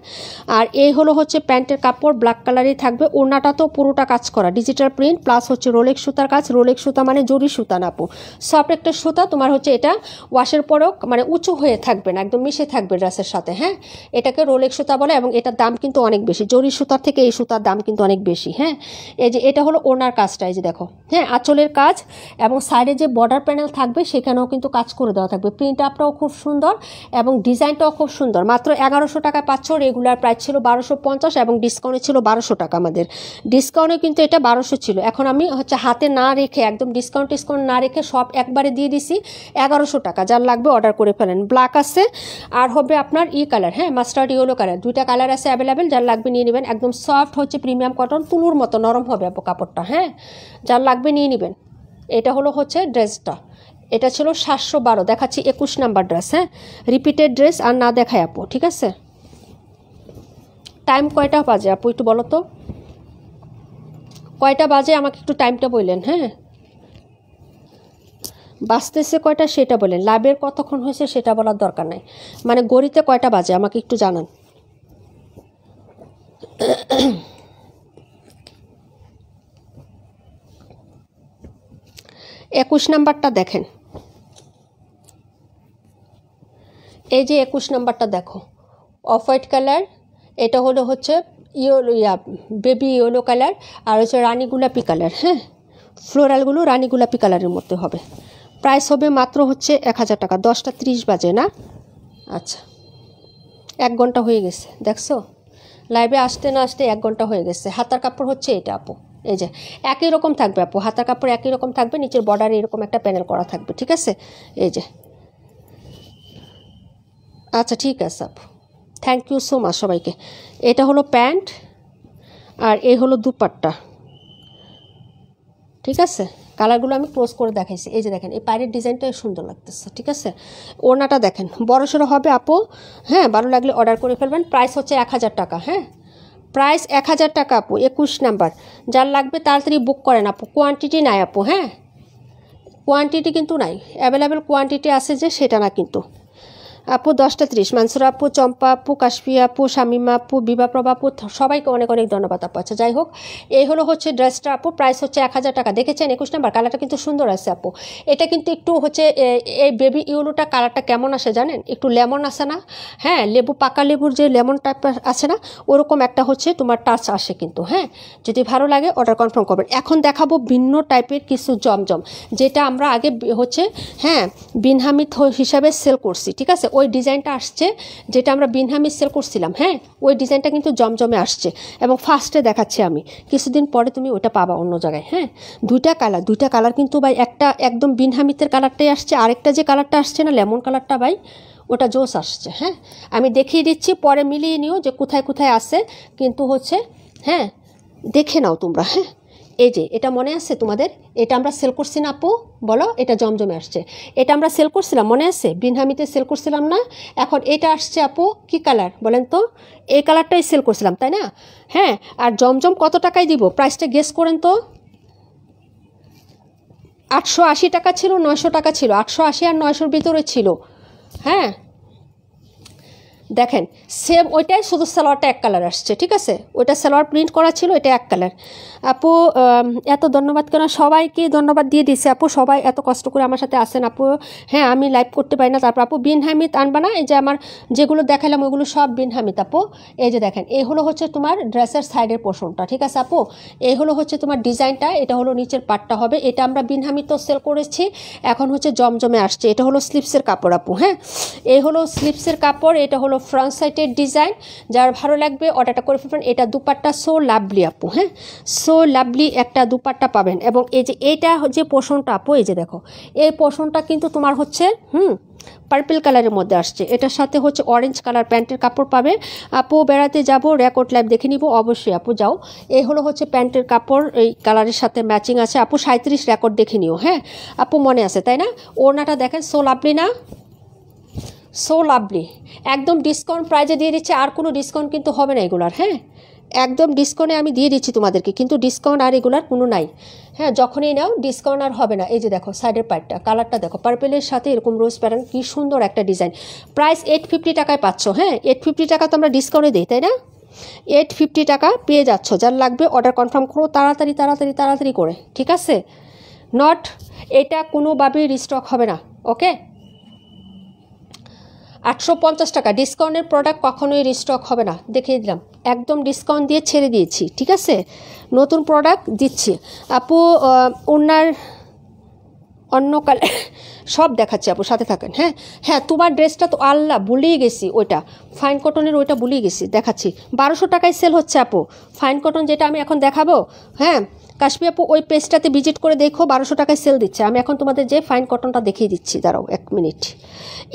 আর এই হলো হচ্ছে প্যান্টের কাপড়, ব্ল্যাক কালারই থাকবে। ওড়নাটা তো পুরোটা কাজ করা, ডিজিটাল প্রিন্ট প্লাস হচ্ছে রোলেক্স সুতার কাজ। রোলেক্স সুতা মানে জরি সুতা না আপু, সফট একটা সুতা। তোমার হচ্ছে এটা ওয়াশের পরেও মানে উঁচু হয়ে থাকবে না, একদম মিশে থাকবে ড্রেসের সাথে। হ্যাঁ, এটাকে রোলেক্স সুতা বলে এবং এটার দাম কিন্তু অনেক বেশি, জরি সুতার থেকে এই সুতার দাম কিন্তু অনেক বেশি। হ্যাঁ, এই যে এটা হলো ওড়নার কাজটা, এই যে দেখো। হ্যাঁ, আঁচলের কাজ এবং সাইডে যে বর্ডার প্যানেল থাকবে সেখানেও কিন্তু কাজ করে দেওয়া থাকবে। প্রিন্ট আপটাও খুব সুন্দর এবং ডিজাইনটাও খুব সুন্দর। মাত্র 1100 টাকায় পাচ্ছ। রেগুলার প্রাইস ছিল 1250 এবং ডিসকাউন্টে ছিল 1200 টাকা। আমাদের ডিসকাউন্টে কিন্তু এটা 1200 ছিল। এখন আমি হচ্ছে হাতে না রেখে, একদম ডিসকাউন্ট না রেখে সব একবারে দিয়ে দিছি 1100 টাকা। যার লাগবে অর্ডার করে ফেলেন। ব্ল্যাক আছে আর হবে আপনার কালার, হ্যাঁ মাস্টার্ড ইয়েলো কালার, দুইটা কালার আছে অ্যাভেলেবেল। যার লাগবে নিয়ে নেবেন। একদম সফট হচ্ছে প্রিমিয়াম কটন, তুলুর মতো নরম হবে আপু কাপড়টা। হ্যাঁ, যার লাগবে নিয়ে নেবেন। এটা হলো হচ্ছে ড্রেসটা, এটা ছিল 712। দেখাচ্ছি 21 নাম্বার ড্রেস। হ্যাঁ, রিপিটেড ড্রেস আর না দেখায় আপু, ঠিক আছে? টাইম কয়টা বাজে আপু একটু বলো তো, কয়টা বাজে আমাকে একটু টাইমটা বললেন। হ্যাঁ, বাজতেছে কয়টা সেটা বলেন, লাভের কতক্ষণ হয়েছে সেটা বলার দরকার নাই, মানে গড়িতে কয়টা বাজে আমাকে একটু জানান। একুশ নাম্বারটা দেখেন, এই যে 21 নাম্বারটা দেখো, অফ হোয়াইট কালার। এটা হলো হচ্ছে বেবি ইয়েলো কালার আর হচ্ছে রানী গোলাপি কালার। হ্যাঁ, ফ্লোরালগুলো রানী গোলাপি কালারের মধ্যে হবে। প্রাইস হবে মাত্র হচ্ছে 1000 টাকা। 10টা 30 বাজে না? আচ্ছা, 1 ঘন্টা হয়ে গেছে, দেখছো লাইভে আসতে না আসতে 1 ঘন্টা হয়ে গেছে। হাতার কাপড় হচ্ছে এটা আপু, এই যে একই রকম থাকবে আপু, হাতার কাপড় একই রকম থাকবে, নিচের বর্ডারে এরকম একটা প্যানেল করা থাকবে, ঠিক আছে? এই যে, আচ্ছা ঠিক আছে আপু, থ্যাংক ইউ সো মাচ সবাইকে। এটা হলো প্যান্ট আর এই হলো দুপাট্টা, ঠিক আছে? কালারগুলো আমি ক্লোজ করে দেখাইছি। এই যে দেখেন, এই পায়ের ডিজাইনটা সুন্দর লাগতেছে, ঠিক আছে? ওড়নাটা দেখেন বড় সড়ো হবে আপু। হ্যাঁ, ভালো লাগলে অর্ডার করে ফেলবেন। প্রাইস হচ্ছে 1000 টাকা। হ্যাঁ, প্রাইস 1000 টাকা আপু। 21 নাম্বার, যার লাগবে তাড়াতাড়ি বুক করেন আপু। কোয়ান্টিটি নাই আপু। হ্যাঁ, কোয়ান্টিটি কিন্তু নাই, অ্যাভেলেবেল কোয়ান্টিটি আছে যে সেটা না কিন্তু আপু। 10টা 30, মানসুরা আপু, চম্পা আপু, কাশফিয়া আপু, শামিমা আপু, বিবাপ্রভা আপু, সবাইকে অনেক অনেক ধন্যবাদ আপু। আচ্ছা যাই হোক, এই হলো হচ্ছে ড্রেসটা আপু। প্রাইস হচ্ছে 1000 টাকা। দেখেছেন 21 নাম্বার, কালারটা কিন্তু সুন্দর আছে আপু। এটা কিন্তু একটু হচ্ছে এই বেবি ইউলোটা কালারটা কেমন আসে জানেন? একটু লেমন আসে না? হ্যাঁ, লেবু, পাকা লেবুর যে লেমন টাইপ আছে না, ওরকম একটা হচ্ছে তোমার টাচ আসে কিন্তু। হ্যাঁ, যদি ভালো লাগে অর্ডার কনফার্ম করবেন। এখন দেখাবো ভিন্ন টাইপের কিছু জমজম, যেটা আমরা আগে হচ্ছে হ্যাঁ বিনহামিদ হিসাবে সেল করছি, ঠিক আছে? ওই ডিজাইনটা আসছে যেটা আমরা বিনহামিদ সেল করছিলাম। হ্যাঁ, ওই ডিজাইনটা কিন্তু জমজমে আসছে এবং ফার্স্টে দেখাচ্ছি আমি। কিছুদিন পরে তুমি ওটা পাবা অন্য জায়গায়। হ্যাঁ, দুইটা কালার কিন্তু ভাই, একটা একদম বিনহামিদের কালারটাই আসছে, আরেকটা যে কালারটা আসছে না লেমন কালারটা ভাই, ওটা জোস আসছে। হ্যাঁ, আমি দেখিয়ে দিচ্ছি, পরে মিলিয়ে নিও যে কোথায় কোথায় আসে কিন্তু হচ্ছে। হ্যাঁ, দেখে নাও তোমরা। হ্যাঁ, এই যে এটা মনে আছে তোমাদের, এটা আমরা সেল করছি না আপু? বলো, এটা জমজমে আসছে। এটা আমরা সেল করছিলাম, মনে আছে? বিনহামিতে সেল করছিলাম না? এখন এটা আসছে আপু, কি কালার বলেন তো? এই কালারটাই সেল করছিলাম, তাই না? হ্যাঁ, আর জমজম কত টাকায় দিব প্রাইসটা গেস করেন তো। 880 টাকা ছিল, 900 টাকা ছিল, 880 আর 900-র ভিতরে ছিল। হ্যাঁ, দেখেন সেম ওইটাই, শুধু সালোয়ারটা এক কালার আসছে, ঠিক আছে? ওইটা সালোয়ার প্রিন্ট করা ছিল, এটা এক কালার। আপু এত ধন্যবাদ কেন? সবাইকে ধন্যবাদ দিয়ে দিছে আপু, সবাই এত কষ্ট করে আমার সাথে আসেন আপু। হ্যাঁ, আমি লাইভ করতে পারি না। তারপর আপু বিনহামিদ আনবা না? এই যে আমার যেগুলো দেখালাম ওইগুলো সব বিনহামিদ আপু। এই যে দেখেন, এই হলো হচ্ছে তোমার ড্রেসের সাইডের পোর্শনটা, ঠিক আছে আপু? এই হলো হচ্ছে তোমার ডিজাইনটা, এটা হলো নিচের পাটটা হবে। এটা আমরা বিনহামিদ তো সেল করেছি, এখন হচ্ছে জমজমে আসছে। এটা হলো স্লিপসের কাপড় আপু। হ্যাঁ, এই হলো স্লিপসের কাপড়, এটা হলো ফ্রন্ট সাইডের ডিজাইন, যার ভালো লাগবে অর্ডারটা করে ফেলবেন। এটা দুপাট্টা সো লাভলি আপু, হ্যাঁ সো লাভলি একটা দুপাট্টা পাবেন। এবং এই যে এইটা যে পোর্শনটা আপু, এই যে দেখো এই পোর্শনটা কিন্তু তোমার হচ্ছে পার্পল কালারের মধ্যে আসছে, এটার সাথে হচ্ছে অরেঞ্জ কালার প্যান্টের কাপড় পাবে। আপু বেড়াতে যাব, রেকর্ড লাইভ দেখে নিব, অবশ্যই আপু যাও। এই হলো হচ্ছে প্যান্টের কাপড়, এই কালারের সাথে ম্যাচিং আছে আপু। 37 রেকর্ড দেখে নিও, হ্যাঁ আপু মনে আছে তাই না? ওড়নাটা দেখেন সো লাভলি না, সো লাভলি, একদম ডিসকাউন্ট প্রাইজে দিয়ে দিচ্ছে, আর কোনো ডিসকাউন্ট কিন্তু হবে না এগুলার, হ্যাঁ একদম ডিসকাউন্টে আমি দিয়ে দিচ্ছি তোমাদেরকে, কিন্তু ডিসকাউন্ট আর এগুলার কোনো নাই, হ্যাঁ যখনই নাও ডিসকাউন্ট আর হবে না। এই যে দেখো সাইডের পার্টটা, কালারটা দেখো পার্পেলের সাথে এরকম রোজ প্যাটার্ন, কি সুন্দর একটা ডিজাইন। প্রাইস 850 টাকায় পাচ্ছ, হ্যাঁ 850 টাকা তো আমরা ডিসকাউন্টে দিই তাই না? 850 টাকা পেয়ে যাচ্ছ, যার লাগবে অর্ডার কনফার্ম করো তাড়াতাড়ি তাড়াতাড়ি তাড়াতাড়ি করে, ঠিক আছে? নট এটা কোনোভাবেই রিস্টক হবে না, ওকে? 850 টাকা ডিসকাউন্টের প্রোডাক্ট কখনোই রিস্টক হবে না, দেখিয়ে দিলাম, একদম ডিসকাউন্ট দিয়ে ছেড়ে দিয়েছি, ঠিক আছে? নতুন প্রোডাক্ট দিচ্ছি আপু। ওনার অন্য কালার সব দেখাচ্ছি আপু, সাথে থাকেন। হ্যাঁ হ্যাঁ তোমার ড্রেসটা তো আল্লাহ ভুলেই গেছি, ওইটা ফাইন কটনের, ওইটা ভুলেই গেছি, দেখাচ্ছি 1200 টাকায় সেল হচ্ছে আপু ফাইন কটন, যেটা আমি এখন দেখাবো। হ্যাঁ কাশ্মীর আপু ওই পেজটাতে ভিজিট করে দেখো, 1200 টাকায় সেল দিচ্ছে। আমি এখন তোমাদের যে ফাইন কটনটা দেখিয়ে দিচ্ছি, দাঁড়াও 1 মিনিট,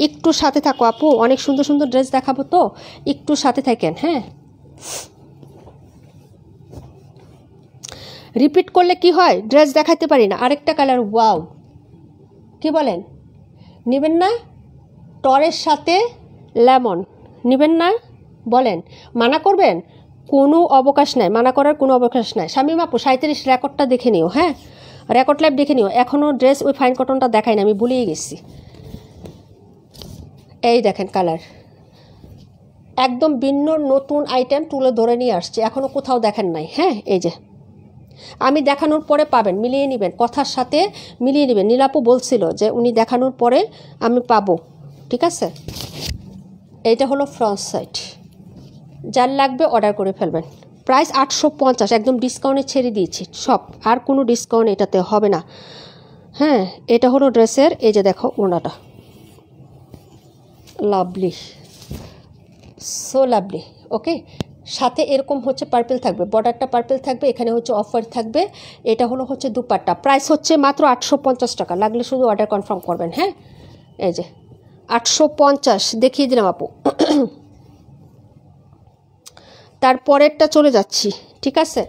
একটু সাথে থাকো আপু, অনেক সুন্দর সুন্দর ড্রেস দেখাবো তো একটু সাথে থাকেন। হ্যাঁ রিপিট করলে কি হয়, ড্রেস দেখাতে পারি না। আরেকটা কালার, ওয়াও কি বলেন, নেবেন না? টরের সাথে লেমন নেবেন না বলেন, মানা করবেন? কোনো অবকাশ নাই, মানা করার কোনো অবকাশ নাই। শামিম আপু 37 রেকর্ডটা দেখে নিও, হ্যাঁ রেকর্ড লাইভ দেখে নিও। এখনও ড্রেস ওই ফাইন কটনটা দেখাই না, আমি ভুলেই গেছি। এই দেখেন কালার, একদম ভিন্ন নতুন আইটেম তুলে ধরে নিয়ে আসছে, এখনও কোথাও দেখেন নাই। হ্যাঁ এই যে আমি দেখানোর পরে পাবেন, মিলিয়ে নেবেন, কথার সাথে মিলিয়ে নেবেন। নীলাপু বলছিল যে উনি দেখানোর পরে আমি পাবো, ঠিক আছে? এইটা হলো ফ্রন্ট সাইড, যার লাগবে অর্ডার করে ফেলবেন। প্রাইস 850, একদম ডিসকাউন্টে ছেড়ে দিয়েছি সব, আর কোনো ডিসকাউন্ট এটাতে হবে না। হ্যাঁ এটা হলো ড্রেসের, এই যে দেখো ওড়নাটা লাভলি, সো লাভলি, ওকে? সাথে এরকম হচ্ছে পার্পেল থাকবে, বর্ডারটা পার্পেল থাকবে, এখানে হচ্ছে অফার থাকবে। এটা হলো হচ্ছে দুপাট্টা, প্রাইস হচ্ছে মাত্র 850 টাকা, লাগলে শুধু অর্ডার কনফার্ম করবেন। হ্যাঁ এই যে 850 দেখিয়ে দিলাম আপু। তারপরেরটা চলে যাচ্ছি, ঠিক আছে?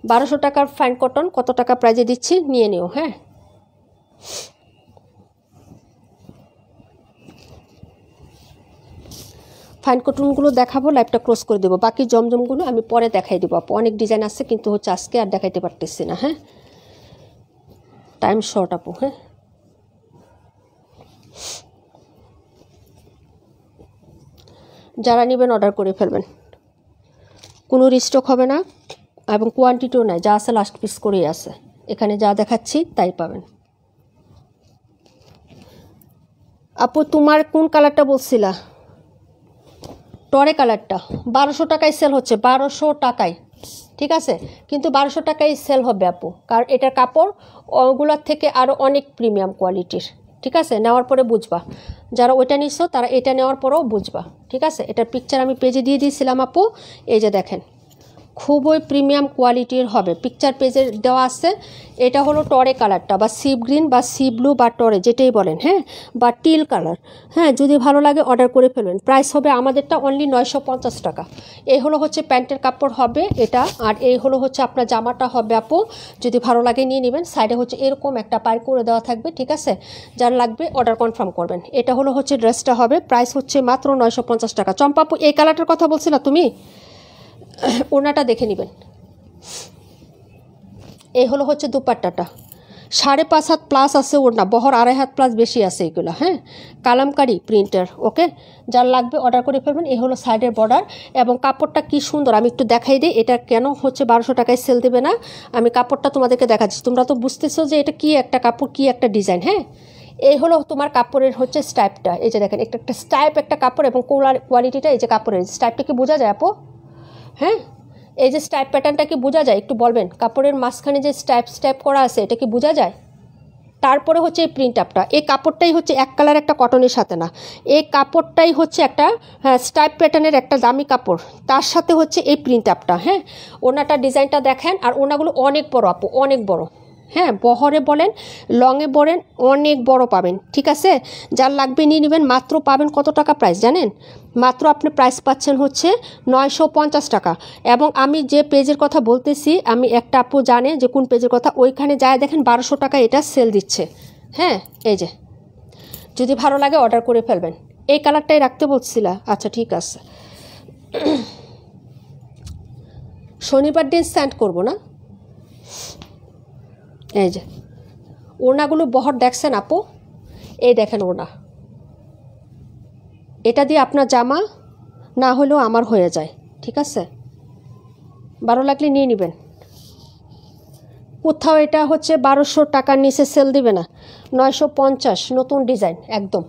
1200 টাকার ফাইন কটন কত টাকা প্রাইজে দিচ্ছি নিয়ে নিও। হ্যাঁ ফাইন কটনগুলো দেখাবো, লাইভটা ক্লোজ করে দেবো, বাকি জমজমগুলো আমি পরে দেখাই দেবো আপু। অনেক ডিজাইন আছে কিন্তু হচ্ছে আজকে আর দেখাইতে পারতেছি না, হ্যাঁ টাইম শর্ট আপু। হ্যাঁ যারা নেবেন অর্ডার করে ফেলবেন, কোনো রিস্টক হবে না এবং কোয়ান্টিটিও নাই, যা আছে লাস্ট পিস করেই আছে, এখানে যা দেখাচ্ছি তাই পাবেন। আপু তোমার কোন কালারটা বলছিলা? টরে কালারটা 1200 টাকায় সেল হচ্ছে, 1200 টাকায়, ঠিক আছে? কিন্তু 1200 টাকায় সেল হবে আপু, কারণ এটার কাপড় ওগুলোর থেকে আরও অনেক প্রিমিয়াম কোয়ালিটির, ঠিক আছে? নেওয়ার পরে বুঝবা, যারা ওইটা নিচ্ছ তারা এটা নেওয়ার পরেও বুঝবা, ঠিক আছে? এটার পিকচার আমি পেজে দিয়ে দিয়েছিলাম আপু, এই যে দেখেন খুবই প্রিমিয়াম কোয়ালিটির হবে, পিকচার পেজে দেওয়া আছে। এটা হলো টরে কালারটা, বা সি গ্রিন বা সি ব্লু বা টরে যেটাই বলেন, হ্যাঁ বা টিল কালার। হ্যাঁ যদি ভালো লাগে অর্ডার করে ফেলবেন। প্রাইস হবে আমাদেরটা অনলি 950 টাকা। এই হলো হচ্ছে প্যান্টের কাপড় হবে এটা, আর এই হলো হচ্ছে আপনার জামাটা হবে আপু, যদি ভালো লাগে নিয়ে নেবেন। সাইডে হচ্ছে এরকম একটা পাই করে দেওয়া থাকবে, ঠিক আছে? যার লাগবে অর্ডার কনফার্ম করবেন। এটা হলো হচ্ছে ড্রেসটা হবে, প্রাইস হচ্ছে মাত্র 950 টাকা। চম্পা আপু এই কালারটার কথা বলছিল তুমি, ওনাটা দেখে নেবেন। এই হলো হচ্ছে দুপাট্টাটা, 5.5 হাত প্লাস আছে ওড়না, বহর 2.5 হাত প্লাস বেশি আছে এগুলো। হ্যাঁ কালামকারি প্রিন্টার, ওকে? যার লাগবে অর্ডার করে ফেলবেন। এই হলো সাইডের বর্ডার এবং কাপড়টা কি সুন্দর, আমি একটু দেখাই দিই এটা কেন হচ্ছে 1200 টাকায় সেল দেবে না। আমি কাপড়টা তোমাদেরকে দেখাচ্ছি, তোমরা তো বুঝতেছো যে এটা কি একটা কাপড়, কি একটা ডিজাইন। হ্যাঁ এই হলো তোমার কাপড়ের হচ্ছে স্টাইপটা, এই যে দেখেন একটা একটা স্টাইপ একটা কাপড়, এবং কোয়ালিটিটা এই যে কাপড়ের স্টাইপটা কি বোঝা যায় আপু? হ্যাঁ এই যে স্টাইপ প্যাটার্নটা কি বোঝা যায় একটু বলবেন? কাপড়ের মাঝখানে যে স্টাইপ করা আছে এটা কি বোঝা যায়? তারপরে হচ্ছে এই প্রিন্ট আপটা, এই কাপড়টাই হচ্ছে এক কালার একটা কটনের সাথে না, এই কাপড়টাই হচ্ছে একটা স্ট্রাইপ প্যাটার্নের একটা দামি কাপড়, তার সাথে হচ্ছে এই প্রিন্ট আপটা। হ্যাঁ, ওনাটা ডিজাইনটা দেখেন, আর ওনাগুলো অনেক বড় আপু, অনেক বড়। হ্যাঁ, বহরে বলেন লংয়ে বলেন অনেক বড় পাবেন। ঠিক আছে, যার লাগবে নিয়ে নেবেন। মাত্র পাবেন কত টাকা প্রাইস জানেন? মাত্র আপনি প্রাইস পাচ্ছেন হচ্ছে 950 টাকা। এবং আমি যে পেজের কথা বলতেছি, আমি একটা আপু জানে যে কোন পেজের কথা, ওইখানে যায় দেখেন 1200 টাকা এটা সেল দিচ্ছে। হ্যাঁ, এই যে যদি ভালো লাগে অর্ডার করে ফেলবেন। এই কালারটাই রাখতে বলছিলা? আচ্ছা ঠিক আছে, শনিবার দিন সেন্ড করবো না। এই যে ওড়নাগুলো বহর দেখছেন আপু, এই দেখেন ওড়না, এটা দিয়ে আপনার জামা না হলেও আমার হয়ে যায়। ঠিক আছে, ভালো লাগলে নিয়ে নেবেন। কোথাও এটা হচ্ছে 1200 টাকার নিচে সেল দিবে না, 950, নতুন ডিজাইন একদম।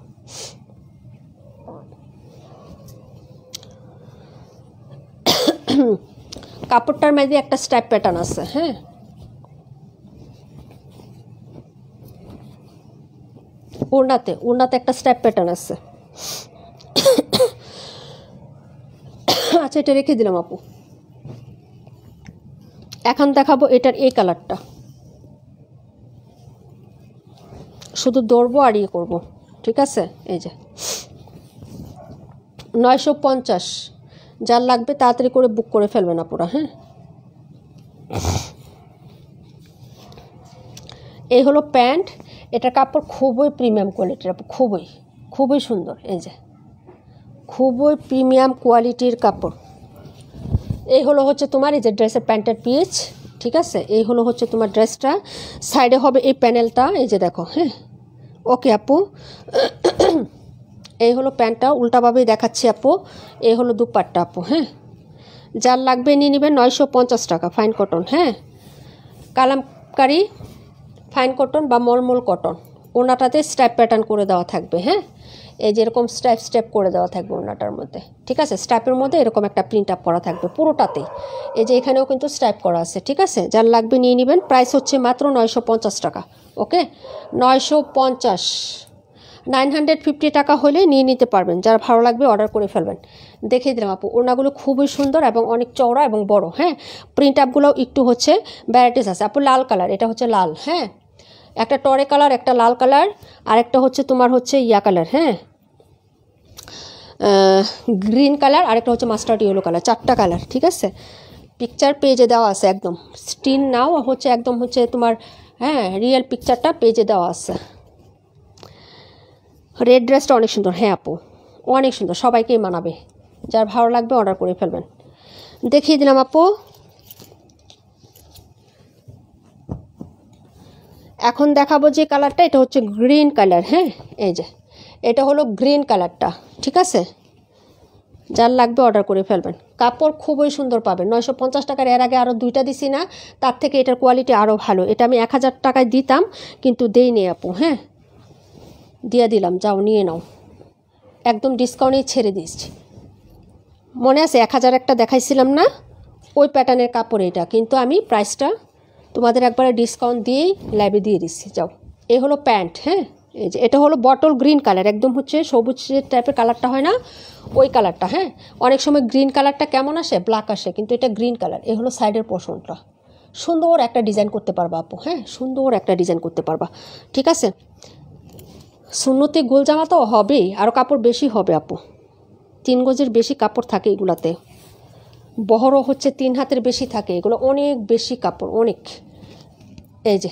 কাপড়টার মধ্যে একটা স্ট্রাইপ প্যাটার্ন আছে। হ্যাঁ, ওড়নাতে একটা স্ট্রাইপ প্যাটার্ন আছে। আচ্ছা, এটা রেখে দিলাম আপু। এখন দেখাবো এটার এই কালারটা, শুধু দৌড়বো আর ইয়ে করবো। ঠিক আছে, এই যে 950, যার লাগবে তাড়াতাড়ি করে বুক করে ফেলবেন আপুরা। হ্যাঁ, এই হলো প্যান্ট, এটা কাপড় খুবই প্রিমিয়াম কোয়ালিটির আপু, খুবই সুন্দর। এই যে খুবই প্রিমিয়াম কোয়ালিটির কাপড়। এই হলো হচ্ছে তোমার এই যে ড্রেসের প্যান্টের পিস। ঠিক আছে, এই হলো হচ্ছে তোমার ড্রেসটা, সাইডে হবে এই প্যানেলটা, এই যে দেখো। হ্যাঁ, ওকে আপু, এই হলো প্যান্টটা, উল্টাভাবেই দেখাচ্ছি আপু। এই হলো দুপাট্টা আপু। হ্যাঁ, যার লাগবে নিয়ে নেবেন, 950 টাকা, ফাইন কটন। হ্যাঁ, কালামকারি ফাইন কটন বা মলমল কটন। ওনাটাতে স্ট্রাইপ প্যাটার্ন করে দেওয়া থাকবে। হ্যাঁ, এই যে এরকম স্ট্রাইপ করে দেওয়া থাকবে ওনাটার মধ্যে। ঠিক আছে, স্ট্রাইপের মধ্যে এরকম একটা প্রিন্ট আপ করা থাকবে পুরোটাতেই। এই যে এখানেও কিন্তু স্ট্রাইপ করা আছে। ঠিক আছে, যার লাগবে নিয়ে নেবেন। প্রাইস হচ্ছে মাত্র 950 টাকা। ওকে, 950, 950 টাকা হলে নিয়ে নিতে পারবেন। যার ভালো লাগবে অর্ডার করে ফেলবেন। দেখিয়ে দিলাম আপু, ওড়নাগুলো খুবই সুন্দর এবং অনেক চওড়া এবং বড়। হ্যাঁ, প্রিন্ট আপগুলোও একটু হচ্ছে ভ্যারাইটিস আছে আপু। লাল কালার, এটা হচ্ছে লাল। হ্যাঁ, একটা টরে কালার, একটা লাল কালার, আর একটা হচ্ছে তোমার হচ্ছে ইয়া কালার। হ্যাঁ, গ্রিন কালার, আরেকটা হচ্ছে মাস্টার্ড ইয়েলো কালার, 4টা কালার। ঠিক আছে, পিকচার পেজে দেওয়া আছে একদম, স্ক্রিন নাও হচ্ছে একদম হচ্ছে তোমার। হ্যাঁ, রিয়েল পিকচারটা পেজে দেওয়া আছে। রেড ড্রেসটা অনেক সুন্দর। হ্যাঁ আপু, অনেক সুন্দর, সবাইকেই মানাবে। যার ভালো লাগবে অর্ডার করে ফেলবেন। দেখিয়ে দিলাম আপু। এখন দেখাবো যে কালারটা, এটা হচ্ছে গ্রিন কালার। হ্যাঁ, এই যে এটা হলো গ্রিন কালারটা। ঠিক আছে, যার লাগবে অর্ডার করে ফেলবেন। কাপড় খুবই সুন্দর পাবেন। 950 টাকার, এর আগে আরও 2টা দিছি না, তার থেকে এটার কোয়ালিটি আরও ভালো। এটা আমি 1000 টাকায় দিতাম, কিন্তু দেইনি আপু। হ্যাঁ, দিয়ে দিলাম, যাও নিয়ে নাও, একদম ডিসকাউন্টেই ছেড়ে দিচ্ছি। মনে আছে 1000 একটা দেখাইছিলাম না, ওই প্যাটার্নের কাপড় এটা, কিন্তু আমি প্রাইসটা তোমাদের একবারে ডিসকাউন্ট দিয়েই লাইভে দিয়ে দিচ্ছি। যাও, এই হলো প্যান্ট। হ্যাঁ, এই যে এটা হলো বটল গ্রিন কালার, একদম হচ্ছে সবুজ টাইপের কালারটা হয় না, ওই কালারটা। হ্যাঁ, অনেক সময় গ্রিন কালারটা কেমন আসে, ব্ল্যাক আসে, কিন্তু এটা গ্রিন কালার। এই হলো সাইডের পোর্শনটা, সুন্দর একটা ডিজাইন করতে পারবা আপু। হ্যাঁ, সুন্দর একটা ডিজাইন করতে পারবা। ঠিক আছে, সুন্নতি গোল জামা তো হবেই, আরও কাপড় বেশি হবে আপু। 3 গজের বেশি কাপড় থাকে এগুলাতে, বহরও হচ্ছে 3 হাতের বেশি থাকে, এগুলো অনেক বেশি কাপড়, অনেক। এই যে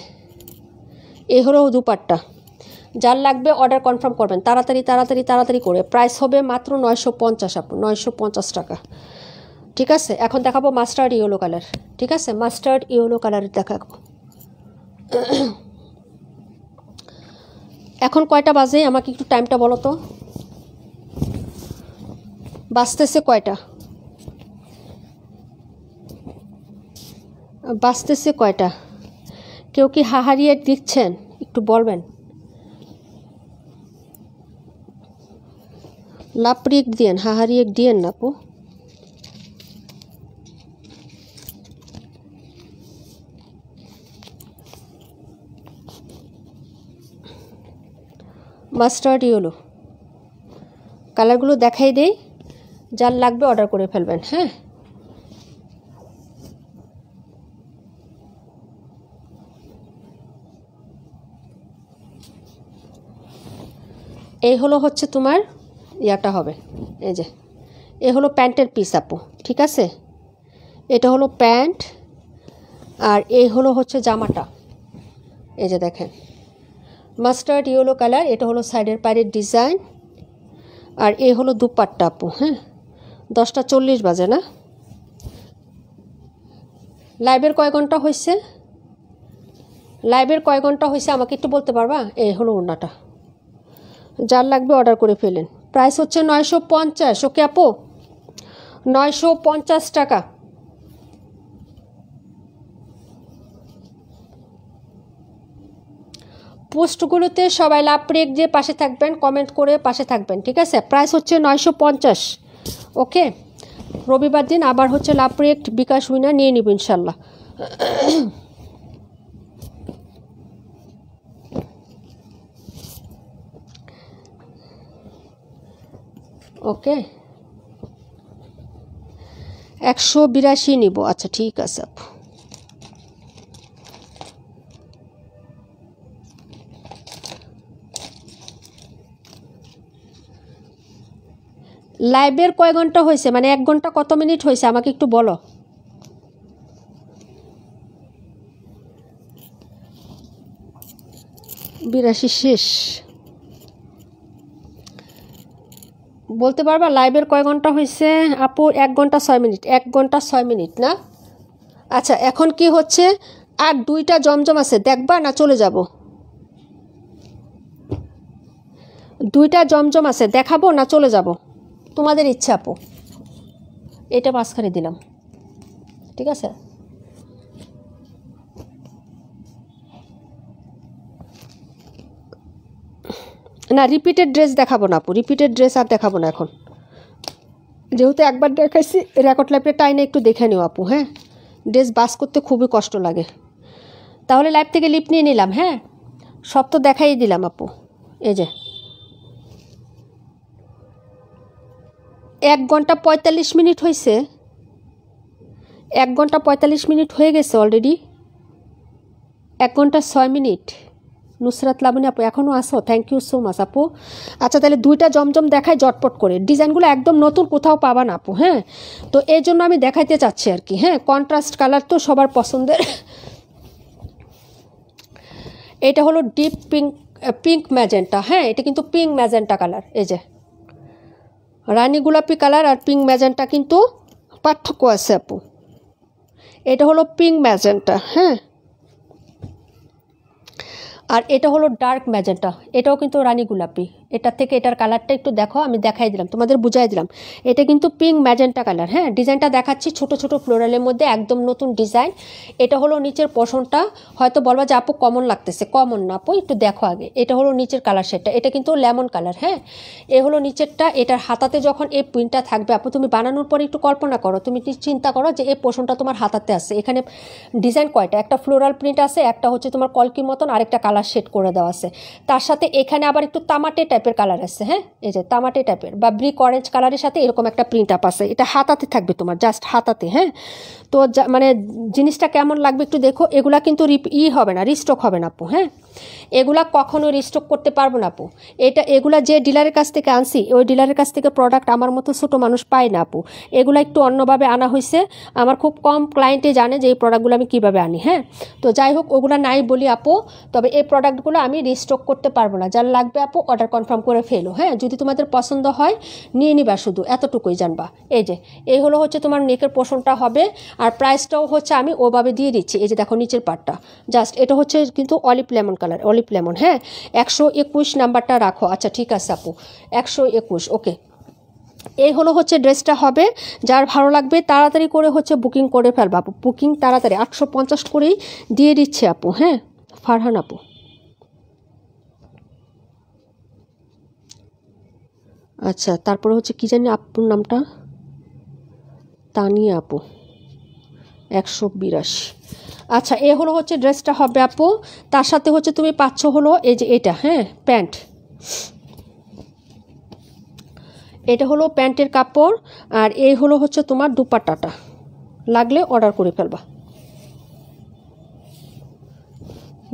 এই হলো দুপাট্টা। যার লাগবে অর্ডার কনফার্ম করবেন তাড়াতাড়ি করে। প্রাইস হবে মাত্র 950 আপু, 950 টাকা। ঠিক আছে, এখন দেখাবো মাস্টার্ড ইয়েলো কালার। ঠিক আছে, মাস্টার্ড ইয়েলো কালার দেখাবো। এখন কয়টা বাজে আমাকে একটু টাইমটা বলো তো, বাজতেছে কয়টা, বাজতেছে কয়টা? কেউ কি হাহারিয়ে দিচ্ছেন একটু বলবেন। লাপড়িয়ে দিয়েন, হাহারিয়ে দিয়েন না আপু। মাস্টার্ড ইয়েলো কালারগুলো দেখাই দেই, যার লাগবে অর্ডার করে ফেলবেন। হ্যাঁ, এই হলো হচ্ছে তোমার ইয়াটা হবে, এই যে এ হলো প্যান্টের পিস আপু, ঠিক আছে? এটা হলো প্যান্ট আর এই হলো হচ্ছে জামাটা, এই যে দেখেন মাস্টার্ড ইয়েলো কালার। এটা হলো সাইডের পায়ের ডিজাইন আর এ হলো দুপাট্টা আপু। হ্যাঁ, 10টা 40 বাজে না? লাইভের কয় ঘন্টা হয়েছে? লাইভের কয় ঘন্টা হয়েছে আমাকে একটু বলতে পারবা? এই হলো ওড়নাটা, যার লাগবে অর্ডার করে ফেলেন। প্রাইস হচ্ছে 950। ওকে আপু, 950 টাকা। পোস্টগুলোতে সবাই লাভ ব্রেক দিয়ে পাশে থাকবেন, কমেন্ট করে পাশে থাকবেন, ঠিক আছে? প্রাইস হচ্ছে 950। ওকে, রবিবার দিন আবার হচ্ছে লাভ ব্রেক বিকাশ উইনার নিয়ে নিব ইনশাল্লাহ। ওকে, 182 নিব। আচ্ছা ঠিক আছে আপু। লাইভের কয় ঘন্টা হয়েছে, মানে 1 ঘন্টা কত মিনিট হয়েছে আমাকে একটু বলো। বিরাশি শেষ, বলতে পারবা লাইভের কয় ঘন্টা হয়েছে আপু? 1 ঘন্টা 6 মিনিট। 1 ঘন্টা 6 মিনিট না? আচ্ছা, এখন কি হচ্ছে, আর 2টা জমজম আছে, দেখবা না চলে যাব? 2টা জমজম আছে, দেখাবো না চলে যাব? তোমাদের ইচ্ছা আপু। এটা মাঝখানে দিলাম, ঠিক আছে? না, রিপিটেড ড্রেস দেখাবো না আপু, রিপিটেড ড্রেস আর দেখাবো না এখন, যেহেতু একবার দেখাইছি। রেকর্ড লাইভে টাইনে একটু দেখে নিও আপু। হ্যাঁ, ড্রেস বাস করতে খুবই কষ্ট লাগে। তাহলে লাইভ থেকে লিপ নিয়ে নিলাম। হ্যাঁ, সব তো দেখাই দিলাম আপু। এই যে 1 ঘন্টা 45 মিনিট হয়েছে, 1 ঘন্টা 45 মিনিট হয়ে গেছে অলরেডি। 1 ঘন্টা 6 মিনিট। নুসরাত লাবণী আপু এখনও আসো, থ্যাংক ইউ সো মাচ আপু। আচ্ছা, তাহলে 2টা জমজম দেখাই জটপট করে। ডিজাইনগুলো একদম নতুন, কোথাও পাবা না আপু। হ্যাঁ, তো এই জন্য আমি দেখাইতে চাচ্ছি আর কি। হ্যাঁ, কন্ট্রাস্ট কালার তো সবার পছন্দের। এটা হলো ডিপ পিঙ্ক ম্যাজেন্টা। হ্যাঁ, এটা কিন্তু পিঙ্ক ম্যাজেন্টা কালার। এই যে রানী গোলাপি কালার আর পিঙ্ক ম্যাজেন্টা কিন্তু পার্থক্য আছে আপু। এটা হলো পিঙ্ক ম্যাজেন্টা। হ্যাঁ, আর এটা হলো ডার্ক ম্যাজেন্টা, এটাও কিন্তু রানী গোলাপি। এটা থেকে এটার কালারটা একটু দেখো, আমি দেখাই দিলাম, তোমাদের বুঝাই দিলাম। এটা কিন্তু পিঙ্ক ম্যাজেন্টা কালার। হ্যাঁ, ডিজাইনটা দেখাচ্ছি ছোট ছোট ফ্লোরালের মধ্যে, একদম নতুন ডিজাইন। এটা হলো নিচের পোর্শনটা। হয়তো বলবা যে আপু কমন লাগতেছে, কমন না আপু, একটু দেখো আগে। এটা হলো নিচের কালার শেডটা, এটা কিন্তু লেমন কালার। হ্যাঁ, এ হলো নিচেরটা। এটার হাতাতে যখন এই প্রিন্টটা থাকবে আপু, তুমি বানানোর পরে একটু কল্পনা করো, তুমি চিন্তা করো যে এই পোর্শনটা তোমার হাতাতে আছে। এখানে ডিজাইন কয়টা, একটা ফ্লোরাল প্রিন্ট আছে, একটা হচ্ছে তোমার কলকির মতন, আরেকটা কালার শেড করে দেওয়া আছে। তার সাথে এখানে আবার একটু তামাটে টাইপের কালার আছে। হ্যাঁ, এই যে তামাটে টাইপের বা ব্রিক অরেঞ্জ কালারের সাথে এরকম একটা প্রিন্ট আপ আছে। এটা হাতাতে থাকবে তোমার, জাস্ট হাতাতে। হ্যাঁ, তো মানে জিনিসটা কেমন লাগবে একটু দেখো। এগুলা কিন্তু হবে না, রিস্টক হবে না আপু। হ্যাঁ, এগুলা কখনো রিস্টক করতে পারবো না আপু। এগুলা যে ডিলারের কাছ থেকে আনছি, ওই ডিলারের কাছ থেকে প্রোডাক্ট আমার মতো ছোটো মানুষ পায় না আপু। এগুলা একটু অন্যভাবে আনা হয়েছে। আমার খুব কম ক্লায়েন্টে জানে যে এই প্রোডাক্টগুলো আমি কীভাবে আনি। হ্যাঁ, তো যাই হোক, ওগুলো নাই বলি আপু। তবে এই প্রোডাক্টগুলো আমি রিস্টক করতে পারবো না। যার লাগবে আপু অর্ডার কনফার্ম করে ফেলো। হ্যাঁ, যদি তোমাদের পছন্দ হয় নিয়ে নিবা, শুধু এতটুকুই জানবা। এই হলো হচ্ছে তোমার নেকের পোর্শনটা হবে। আর প্রাইসটাও হচ্ছে আমি ওভাবে দিয়ে দিচ্ছি। এই যে দেখো নিচের পার্টটা, জাস্ট এটা হচ্ছে কিন্তু olive lemon colour, olive lemon. হ্যাঁ, 121 নাম্বারটা রাখো। আচ্ছা ঠিক আছে আপু, 121। ওকে, এই হলো হচ্ছে ড্রেসটা হবে। যার ভালো লাগবে তাড়াতাড়ি করে হচ্ছে বুকিং করে ফেলবা আপু। বুকিং তাড়াতাড়ি 850 করেই দিয়ে দিচ্ছে আপু। হ্যাঁ, ফারহান আপু। আচ্ছা, তারপরে হচ্ছে কি জানি আপুর নামটা, তানিয়া আপু, 182। আচ্ছা, এ হলো হচ্ছে ড্রেসটা হবে আপু। তার সাথে হচ্ছে তুমি পাচ্ছ হলো এই যে এটা। হ্যাঁ, প্যান্ট, এটা হলো প্যান্টের কাপড়, আর এই হলো হচ্ছে তোমার দুপাট্টাটা, লাগলে অর্ডার করে ফেলবা,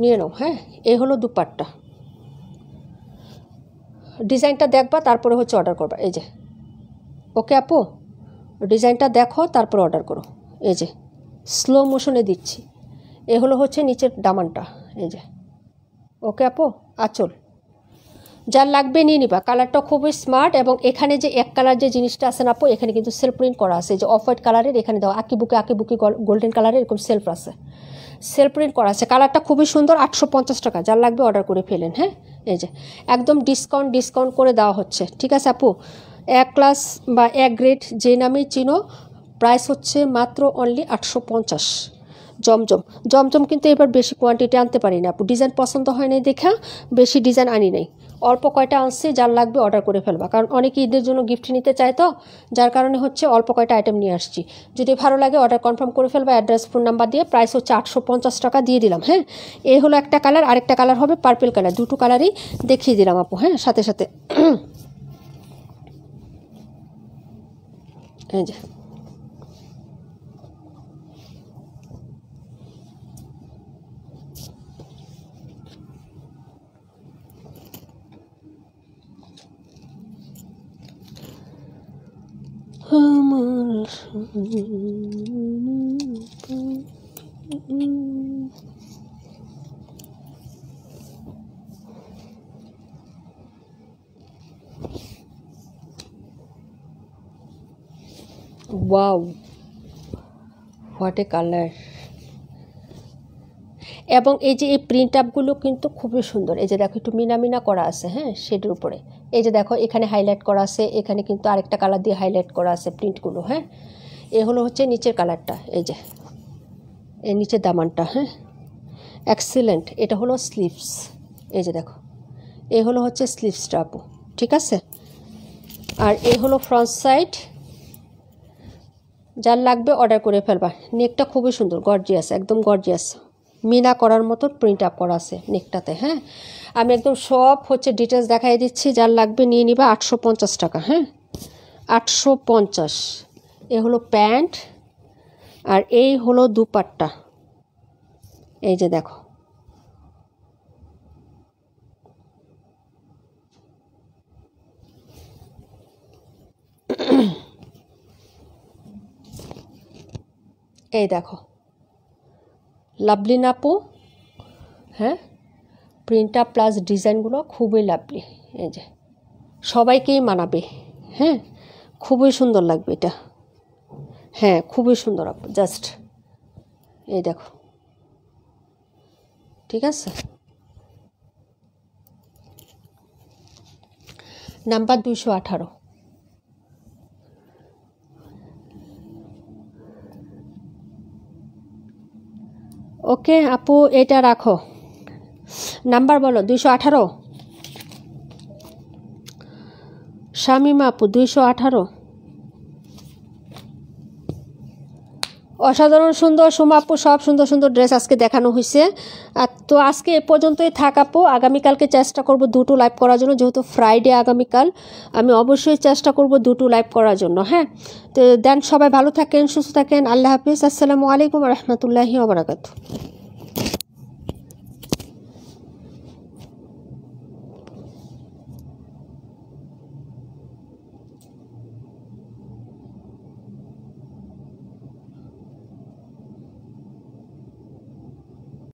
নিয়ে নাও। হ্যাঁ, এই হলো দুপাট্টা, ডিজাইনটা দেখবা তারপরে হচ্ছে অর্ডার করবা। এই যে, ওকে আপু, ডিজাইনটা দেখো তারপরে অর্ডার করো। এই যে স্লো মোশনে দিচ্ছি, এ হলো হচ্ছে নিচের দামানটা। এই যে, ওকে আপু, আঁচল, যার লাগবে নিয়ে নিবা। কালারটা খুবই স্মার্ট, এবং এখানে যে এক কালার যে জিনিসটা আছে না আপু, এখানে কিন্তু সেলফ প্রিন্ট করা আছে। যে অফ হোয়াইট কালারের এখানে দাও, আঁকিবুকি গোল্ডেন কালারের এরকম সেলফ আছে, সেলফ প্রিন্ট করা আছে। কালারটা খুবই সুন্দর, 850 টাকা, যার লাগবে অর্ডার করে ফেলেন। হ্যাঁ, এই যে একদম ডিসকাউন্ট করে দেওয়া হচ্ছে, ঠিক আছে আপু। এক ক্লাস বা এক গ্রেড যে নামেই চিনো, প্রাইস হচ্ছে মাত্র অনলি 850। জমজম কিন্তু এবার বেশি কোয়ান্টিটি আনতে পারি না আপু, ডিজাইন পছন্দ হয় নাই দেখা বেশি ডিজাইন আনি নাই, অল্প কয়টা আনছি, যার লাগবে অর্ডার করে ফেলবা। কারণ অনেকে ঈদের জন্য গিফট নিতে চায়, তো যার কারণে হচ্ছে অল্প কয়টা আইটেম নিয়ে আসছি। যদি ভালো লাগে অর্ডার কনফার্ম করে ফেলবা, অ্যাড্রেস ফোন নাম্বার দিয়ে। প্রাইস হচ্ছে 850 টাকা দিয়ে দিলাম। হ্যাঁ, এই হলো একটা কালার, আরেকটা কালার হবে পার্পল কালার, দুটো কালারই দেখিয়ে দিলাম আপু। হ্যাঁ, সাথে সাথে এই যে, ওয়াও, হোয়াট এ কালার। এবং এই যে এই প্রিন্ট আপগুলো কিন্তু খুবই সুন্দর। এই যে দেখো, একটু মিনা করা আছে, হ্যাঁ, শেডের উপরে। এই যে দেখো, এখানে হাইলাইট করা আছে, এখানে কিন্তু আরেকটা কালার দিয়ে হাইলাইট করা আছে প্রিন্টগুলো। হ্যাঁ, এ হলো হচ্ছে নিচের কালারটা, এই যে এই নিচের দামানটা। হ্যাঁ, এক্সিলেন্ট। এটা হলো স্লিভস, এই যে দেখো, এ হলো হচ্ছে স্লিভসটা আপু, ঠিক আছে। আর এই হলো ফ্রন্ট সাইড, যার লাগবে অর্ডার করে ফেলবা। নেকটা খুবই সুন্দর, গর্জিয়াস, একদম গর্জিয়াস, মিনা করার মতো প্রিন্ট আপ করা আছে নেকটাতে। হ্যাঁ, আমি একদম সব হচ্ছে ডিটেলস দেখাই দিচ্ছি, যার লাগবে নিয়ে নিবা। 850 টাকা। হ্যাঁ, 850। এ হলো প্যান্ট, আর এই হলো দুপাট্টা। এই যে দেখো, এই দেখো, লাভলি নাপু। হ্যাঁ, প্রিন্ট আপ প্লাস ডিজাইনগুলো খুবই লাভলি। এই যে সবাইকেই মানাবে। হ্যাঁ, খুবই সুন্দর লাগবে এটা। হ্যাঁ, খুবই সুন্দর আপু, জাস্ট এই দেখো, ঠিক আছে। নাম্বার 218। ওকে আপু, এটা রাখো, নাম্বার বলো। 218। শামিমা আপু, 218। অসাধারণ সুন্দর সোমা আপু, সব সুন্দর সুন্দর ড্রেস আজকে দেখানো হয়েছে। তো আজকে এ পর্যন্তই থাক আপু। আগামীকালকে চেষ্টা করব দুটো লাইভ করার জন্য, যেহেতু ফ্রাইডে আগামীকাল, আমি অবশ্যই চেষ্টা করব দুটো লাইভ করার জন্য। হ্যাঁ, তো দেন সবাই ভালো থাকেন, সুস্থ থাকেন, আল্লাহ হাফিজ, আসসালামু আলাইকুম রহমতুল্লাহি ওয়া বারাকাতুহু।